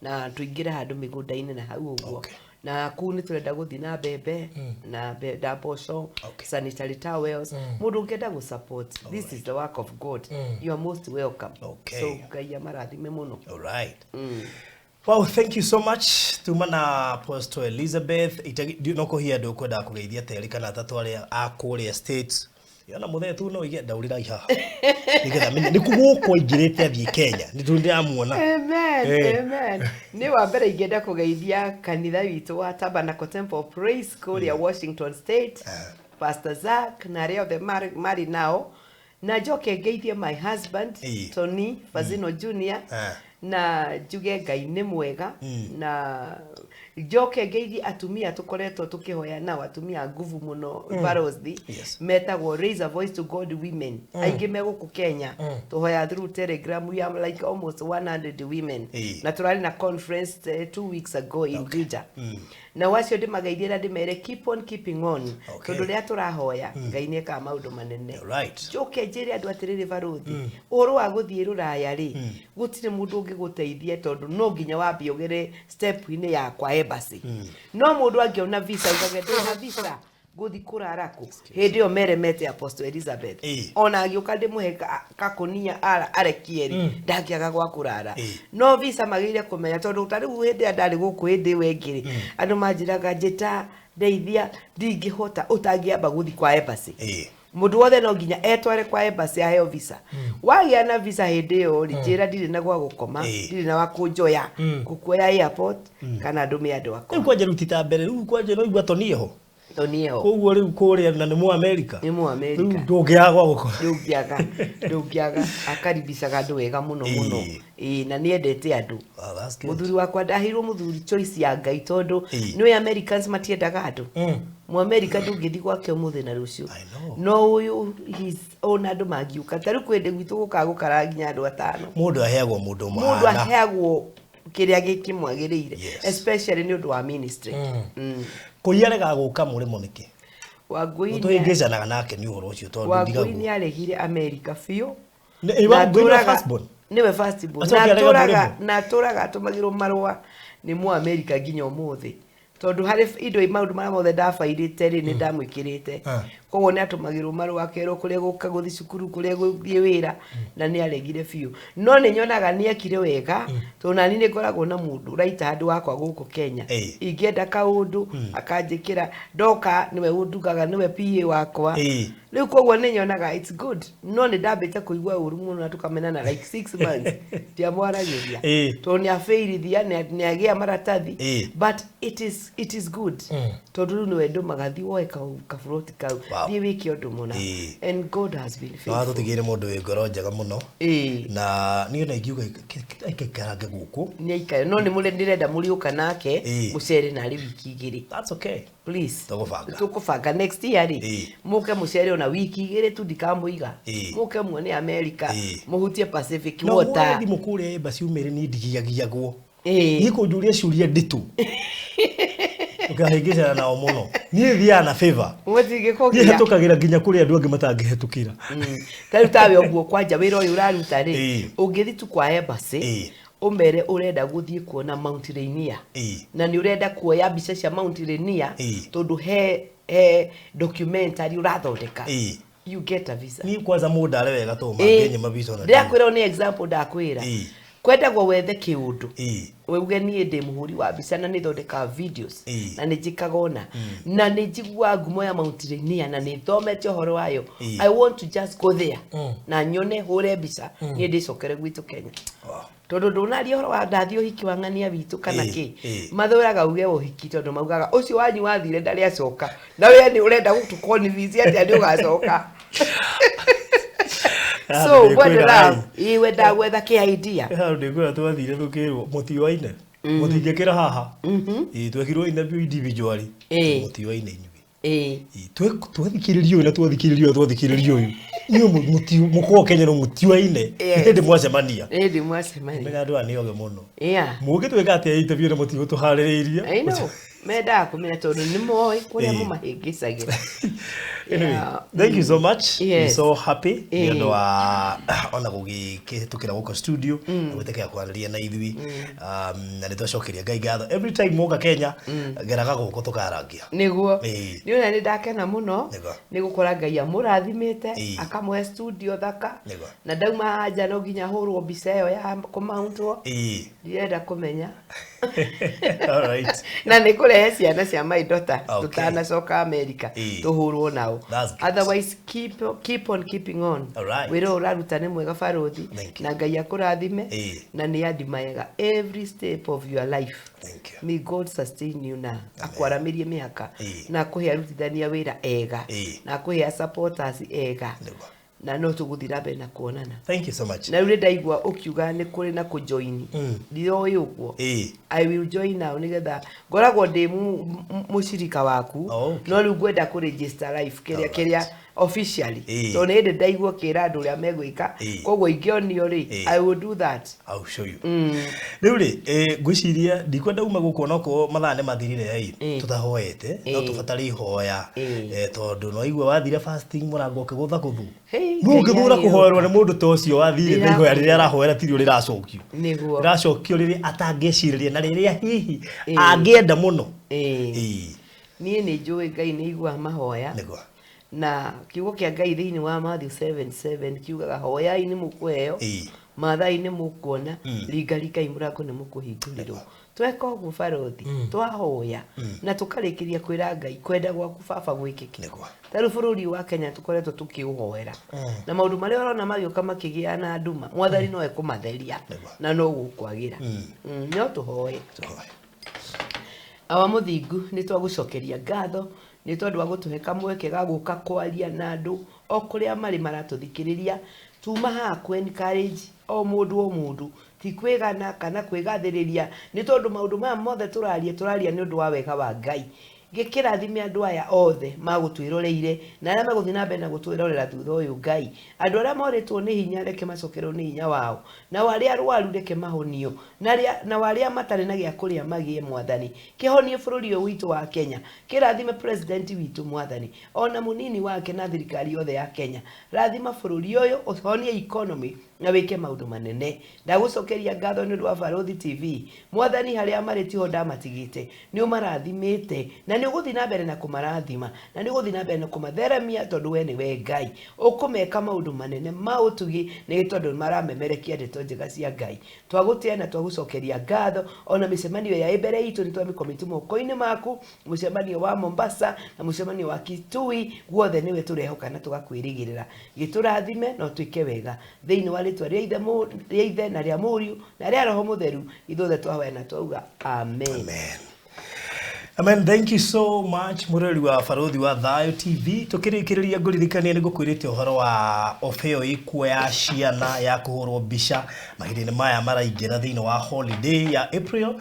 na tuingira handu migunda-ini na hau uguo na kuu ni turenda guthi na bebe na mboco sanitary towels mundu ngenda gu support this is the work of God you are most welcome so Ngai amarathime muno alright wow, thank you so much. Tumana Apostle Elizabeth. No kuhia ndu kwenda kugeithia teri kana tatu aria akuria states. Yona muthe tu no ige ndaurira iha. Nigetha menye ni kuguko ingirite athie Kenya. Ni tu ndiramuona. Amen. Ni wa mbere ingenda kugeithia kanitha witu wa Tabernacle Temple Praise kuria Washington State. Pastor Zach na rio the Mari now. Na joke ngeithie my husband Tony Fazino Jr. Na juge Ngai nĩ mwega na joke ngeithi atumia tukoretwo tukihoya na atumia nguvu muno Barosdi metagwo Raise a Voice to God Women aingi meguku Kenya tuhoya through Telegram we are like almost 100 women na turari na conference 2 weeks ago in Juja na wacio ndimageithira ndimere keep on keeping on tondu ria turahoya Ngai nĩ eka maundu manene joke njiri andu atiriri Barosdi uru wa guthie ruraya ri gutire mundu ngiguteithie tondu no nginya wambi ugere step ine ya kwa embassy no mundu angiona visa ugagete na visa guthi kurara ku hindi o meremete Apostle Elizabeth ona agiuka ndimuhe kakonia arekieri ndakiaga gwa kurara no visa magire kumenya tondu tariu hindi andari guku hindi wengiri andu manjiraga njita ndeithia ndingihota utangiamba guthi kwa embassy mundu wothe no nginya etware kwa embassy aheo visa wagia na visa hindi yo njira ndiri na gwa gukoma ndiri na wakunjoya kukuoya airport kana ndume andu akwa kwanje rutita mbere riu kwanje no igwa tonieho koguo riu kuria na ni mu America riu ndungiagwa guko ndungiaga akaribicaga andu wega muno na niendete andu muthuri wakwa ndahirwo muthuri choice ya Ngai tondu ni Americans matiendaga andu mu America ndungithi gwake umuthi na rucio no uyu his own andu magiuka tariu kwende gwitu gukagukara nginya andu atano mundu aheagwo mundu mundu aheagwo kiria gikimwagirire especially ni undu wa ministry kuyarega guka murimo niki Wangui tuingizanaga nake ni uhoro ucio tondu ndigagu Wangui ni aregire America fiu niwe firstborn na tũraga atũmagĩrwo marũa nĩ Mũamerika nginya ũmũthĩ tondu hari indo maundu mara mothe ndabairite ri ni ndamwikirite koguo ni atumagirwo marũa kerwo kuria guka guthi cukuru kuria guthie wira na ni aregire biu no ni nyonaga ni ekire wega to nani ni ngoragwo na mundu raita handu wakwa guku Kenya ingienda kaundu akanjikira ndoka niwe undugaga niwe PA wakwa riu koguo ni nyonaga it's good no ni ndambite kuigua uru muno na tukamenana like 6 months tia mwaragiria to ni afairithia ni agia maratathi but it is good tondu ni wendo magathi woe ka float kau ni wiki ondu muna and God has been faithful no tutigire mundu wi ngoro njega muno na ni ona ingiuga ikikarange guku ni ikae no ni mule ndirenda muriuka nake mucere na ri wiki igiri that's okay please tukubanga next year ri muke mucere ona wiki igiri tu ndikamuiga muke muone America muhutie Pacific water no ndi mukure embassy umere ni ndigiagiagwo ni kunjuria ciuria nditu ukahigicana nao muno ni thia na favor mutigikogia ni hatukagira nginya kuri andu angi matangihetukira tari tawe oguo kwanja wira uyu uraruta ri ungithi tu kwa embassy umere urenda guthie kuona Mount Rainier na ni urenda kuoya mbica cia Mount Rainier tondu he documentary urathondeka you get a visa ni kwanza muda ale wega to mangenye mavisa na ndakwira ni example ndakwira kwenda gwa wethe kiundu weuge nie ndi muhuri wa mbica na ni thondeka videos na ni njikagona na ni njigua ngumo ya Mount Rainier na ni thomete horo wayo I want to just go there na nyone hure mbica ni ndicokere gwitu Kenya tondu ndunari horo wa ndathio hiki wangania witu kana ki mathuraga uge uhiki tondu maugaga ucio wanyu wathire ndari acoka na we ni urenda gutukonivizia ati ndi ugacoka so what love iwe ndagwetha ki idea ha ndikura twathire thukirwo mutiwaine mutingekira haha twekirwo interview individually mutiwaine inyuĩ twathikiririo na twathikiririo ni muko Kenya no mutiwaine ndi mwacemania menya andu ani oge muno mugitweka ati interview na mutigo tuhaririirie I know meda kumenya tondu ni moi kuria mumahingicagira anyway thank you so much I'm so happy ndio ona gugikitukira guko studio gutekea kwariria na ithui na nitwacokeria Ngai gatho every time moka Kenya geraga guko tukarangia niguo ni ona ni ndakena muno ni gukora Ngai amurathimite akamwe studio thaka na ndauma haja no ginya hurwo mbica iyo ya kumauntwo ndirenda kumenya all right na nikurehe ciana cia my daughter tutanacoka America tuhurwo nao otherwise keep on keeping on wira uraruta ni mwega baruthi na Ngai akurathime na ni andimaega every step of your life may God sustain you na akwaramirie mihaka na kuhe arutithania wira ega na kuhe supporters ega na no tuguthira be na kuonana thank you so much na rire ndaigwa ukiuga ni kuri na ku join ndio uguo I will join now nigetha ngoragwo ndi mushirika waku no riu ngwenda ku register life kiria officially so ni ndaigwa kira andu ria megwika koguo ingionio ri I will do that I'll show you riu ri ngwiciria ndikwenda uma gukuona ko mathane mathirire tutahoete no tubatari hoya tondu no igwe wathire fasting murango kigutha kuthu mugithura kuhoerwa ni mundu tocio wathire ndihoya riria arahoera tirio riracokio niguo riracokio riri atangeciria na riria hihi angienda muno nie ni njui Ngai ni igwa mahoya niguo na kiugo kia Ngai thiini wa Matthew 7:7 kiugaga hoyai ni mukuheo mathai ni mukuona lingai murango ni mukuhingurirwo tweka uguo barothi twahoya na tukarikiria kwira Ngai kwenda gwaku baba gwikiki taru bururi wa Kenya tukoretwo tukiuhoera na maundu mari orona magioka makigia na nduma mwathari no ekumatheria na no gukwagira no tuhoye awa muthingu ni twagucokeria ngatho ni tondu wa gutuhe kamweke ga guka kwaria na andu okuria mari maratuthikiriria tuma haku encourage o mundu ti kwigana kana kwigathiriria ni tondu maundu maya mothe turaria ni undu wa wega wa Ngai gikirathime andu aya othe magutwiroreire na aria maguthi na mbere na gutwirorera thutha uyu Ngai andu aria moritwo ni hinya reke macokerwo ni hinya wao na waria arwaru reke mahonio na waria matari na gia kuria magie Mwathani kihonie bururi uyu witu wa Kenya kirathime president witu Mwathani ona munini wake na thirikari yothe ya Kenya rathima bururi uyu uhonie economy na wike maundu manene ndagucokeria ngatho ni rwa Barothi TV Mwathani haria maritio ndamatigite ni umarathimite na ni uguthi na mbere na kumarathima na ni uguthi na mbere na kumatheremia tondu we ni we Ngai ukumeka maundu manene mautugi ni tondu maramemerekia ndeto njega cia Ngai twagutia na twagucokeria ngatho ona micemanio ya ibere itu ni twamikomiti moko-ini maku mucemanio wa Mombasa na mucemanio wa Kitui guothe niwe turehoka na tugakwirigirira giturathime no twike wega thiini wa ritwa ria ithe na ria Muriu na ria Roho Mutheru ithothe twahoya na twauga amen. Amen. Thank you so much mureri wa Barothi wa Thayo TV tukirikiriria nguririkania ni gukwirite uhoro wa ofeo ikuo ya ciana ya kuhurwo mbica mahirine maya maraingira thiini wa holiday ya April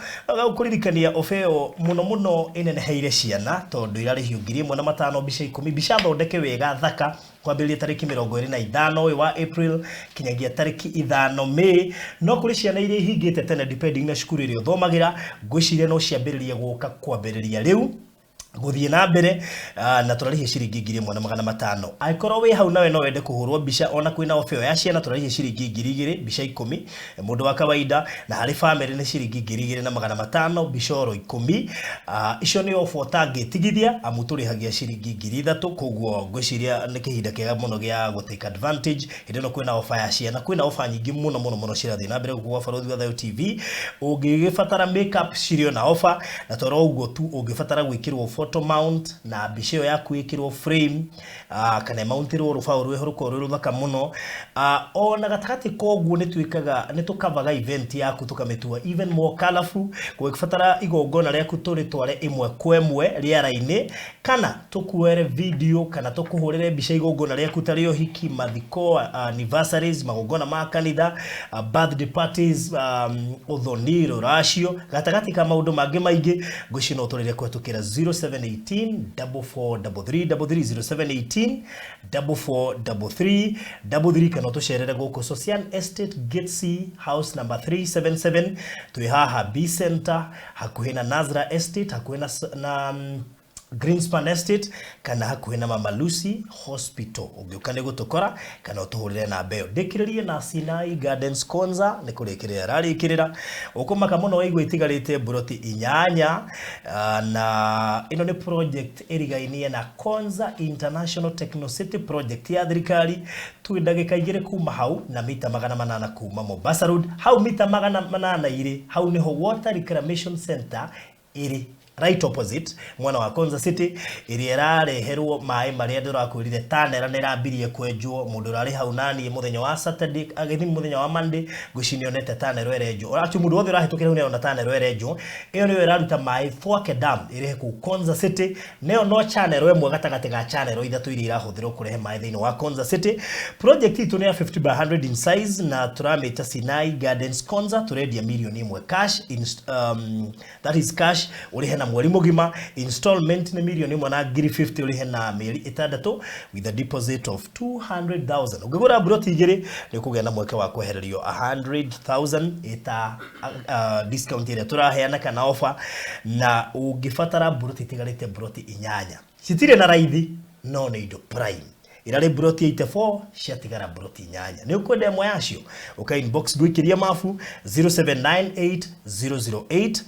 gukuririkania ofeo muno ineneheire ciana tondu irarihio 1,500 mbica 10 mbica thondeke wega thaka kwambĩrĩria tarĩki 25 wa April kinyagia tarĩki 5 May no kuri ciana iria ihingĩte tene depending na cukuru iria uthomagira ngwiciria no ciambĩrĩrie gũka kwambĩrĩria rĩu guthie na mbere na turarihie ciringi 1,500 aikorwo wi hau nawe no wende kuhurwo mbica ona kwina ofeo ya ciana turarihie ciringi 2,000 mbica 10 mundu wa kawaida na hari family ni ciringi 2,500 mbica oro 10 icio ni ofo tangitigithia amu turihagia ciringi 3,000 koguo ngwiciria ni kihinda kiega muno gia gutake advantage inde no kwina ofa ya ciana kwina ofa nyingi muno cirathi na mbere gukwa Barothi wa Thayo TV ungigibatara makeup cirio na ofa na toro uguo tu ungibatara gwikirwo photo mount na mbica yaku ikirwo frame kana mountirwo rufao rweho rukorwo ruthaka muno ona gatagati koguo ni tukavaga event yaku tukamitua even more colorful gwikibatara igongona riaku turitware imwe kwa imwe riara-ini kana tukuere video kana tukuhurire mbica igongona riaku tario hiki mathiko anniversaries magongona ma kanitha birthday parties uthoni ruracio gatagati ka maundu mangi maingi ngwicino turire kwetukira 0718 4433 0718 kana tucerere guku Social Estate Gate C house number 377 tuihaha B Center hakuhi na Nazra Estate hakuhi na Greenspan Estate kana hakuhi na Mama Lucy Hospital ugiukane gutukora kana utuhurire na mbeo ndikiririe na Sinai Gardens Konza ni kurikirira rarikirira ukumaka muno waigwa itigarite buroti 8 na ino ni project erigainie na Konza International Techno City project ya thirikari twindagika igire kuma hau na mita 800 kuma Mombasa Road hau mita 800 iri hau niho Water Reclamation Center iri right opposite mwana wa Konza City iria rareherwo mai maria ndirakwirire tanera nirambirie kwenjwo mundu rari hau nani muthenya wa Saturday agethi muthenya wa Monday gucinionete tanero erenjwo orachu mundu wothe rahitukira hune ona tanero erenjwo iyo niyo iraruta mai Thwake Dam iri ku Konza City neo no channel emwe gatagati ga channel ithatu iria irahuthirwo kurehe mai thiini wa Konza City project itu ni ya 50 by 100 in size na turamita Sinai Gardens Konza turedia milioni 1 cash that is cash urihe mweri mugima installment ni milioni 150 urihe na mieri 6 with a deposit of 200,000 ugigura broti igiri ni kugia na mweke wa kwehererio 100,000 ita discount ile turaheana kana offer na ugifatara broti tigarite broti 8 citire na raithi no ni indo prime irare broti 84 ciatigara broti 8 ni ukwenda mwa yacio uka inbox gwikiria mafu 0798 008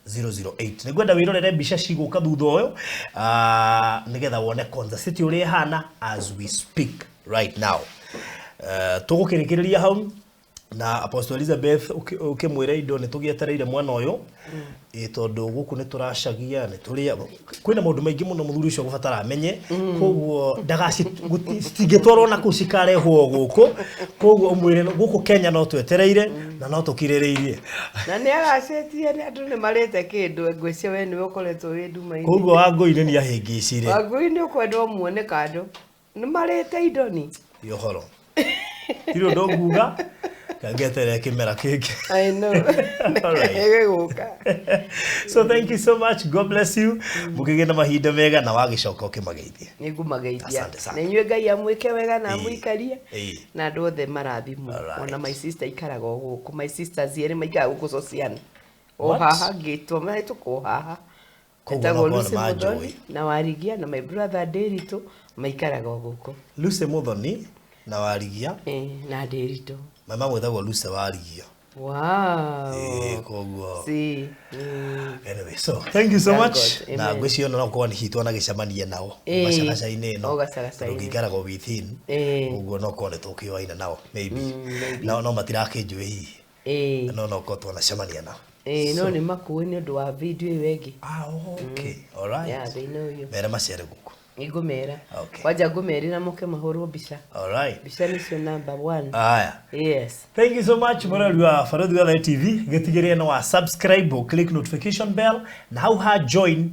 008 nigwenda wirorere mbica ciguka thutha uyu nigetha wone Konza City uri hana as we speak right now tugukirikiriria hau na Apostle Elizabeth ukimwira indo ni tugietereire mwana uyu tondu guku ni turacagia ni turia kwina maundu maingi muno muthuri ucio gubatara amenye koguo ndagacitigitwarwo na kucikarehwo guku koguo umwire guku Kenya no twetereire na no tukirireirie na ni agacetie ni andu ni marete kindu ngwicia we ni ukoretwo wi nduma-ini koguo Wangui ni ahingicire Wangui ni ukwendwo muone kando ni marete indo ni yohoro tiro ndonguga Kagetere kimera kiki. I know. So thank you so much. God bless you. Mukigenda mahinda mega na wagicoka ukimageithia. Nigumageithia. Na inyuĩ Ngai amwĩke wega na amwĩkarie. Na andũ othe marathimwo. Ona my sister ikaraga gũkũ. My sisters erĩ maikaraga gũkũ Sociana. O haha ngĩtwo mahĩtũkwo haha. Etagwo Lucy Muthoni na Warigia na my brother Derito maikaraga gũkũ. Lucy Muthoni na Warigia na Derito. Mama mwetagwo Lucy Warigia. Wow. Koguo. See. Anyway, so thank you so much. Na ngwĩciona no kwa hitwa na gĩcemania nao. Gacagaca-inĩ no. Gũikaraga within. Koguo no kwa nĩtũkĩoaina nao maybe. No matirakĩnjũĩ hihi. No kwa twanacemania nao. No nĩ makuĩ nĩ ũndũ wa video ĩyo ĩngĩ. Okay. All right. Yeah, they know you. Mera macere gũkũ. Igumera. Waja gumerira muke mahoro bisha. All right. Bisha ni your number 1. Aya. Yes. Thank you so much Morali wa Farodhi wa TV. Getigeria no wa subscribe or click notification bell na how ha join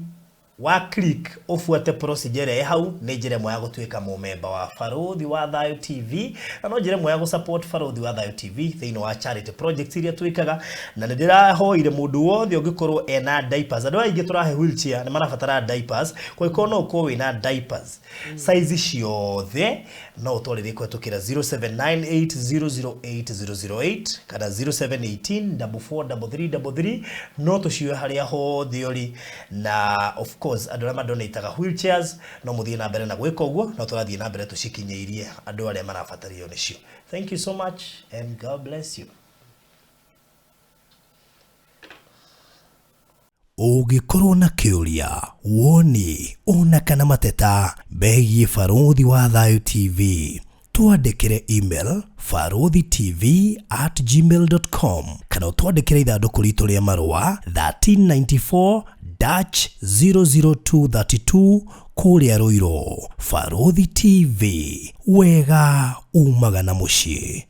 wa click ofuate procedure hau ni njire moya gutwika mu member wa Farodhi wa Thayo TV na no njire moya gu support Farodhi wa Thayo TV thĩinĩ wa charity project iria twikaga na ndirahoire mundu wothe ungikorwo ena diapers andu aingi turahe wheelchair ni marabatara diapers kwa iko no uko wina diapers size ciothe no utwarire kwetukira 0798008008 kana 0718443333 no tuciwe haria hothe uri na of course andu arĩa madonaitaga wheelchairs no muthie na mbere na gwika uguo no turathie na mbere tucikinyeirie andu arĩa marabatario nicio. Thank you so much and God bless you. Ũngĩkorwo na kĩũria woni ona kana mateta begie Farodhi wa Thayo TV twandĩkĩre email farodhitv@gmail.com kana twandĩkĩre ithandũkũ ritũ rĩa marũa 1394-00232 kũrĩa Ruiru. Farodhi TV, wega umaga na mũciĩ.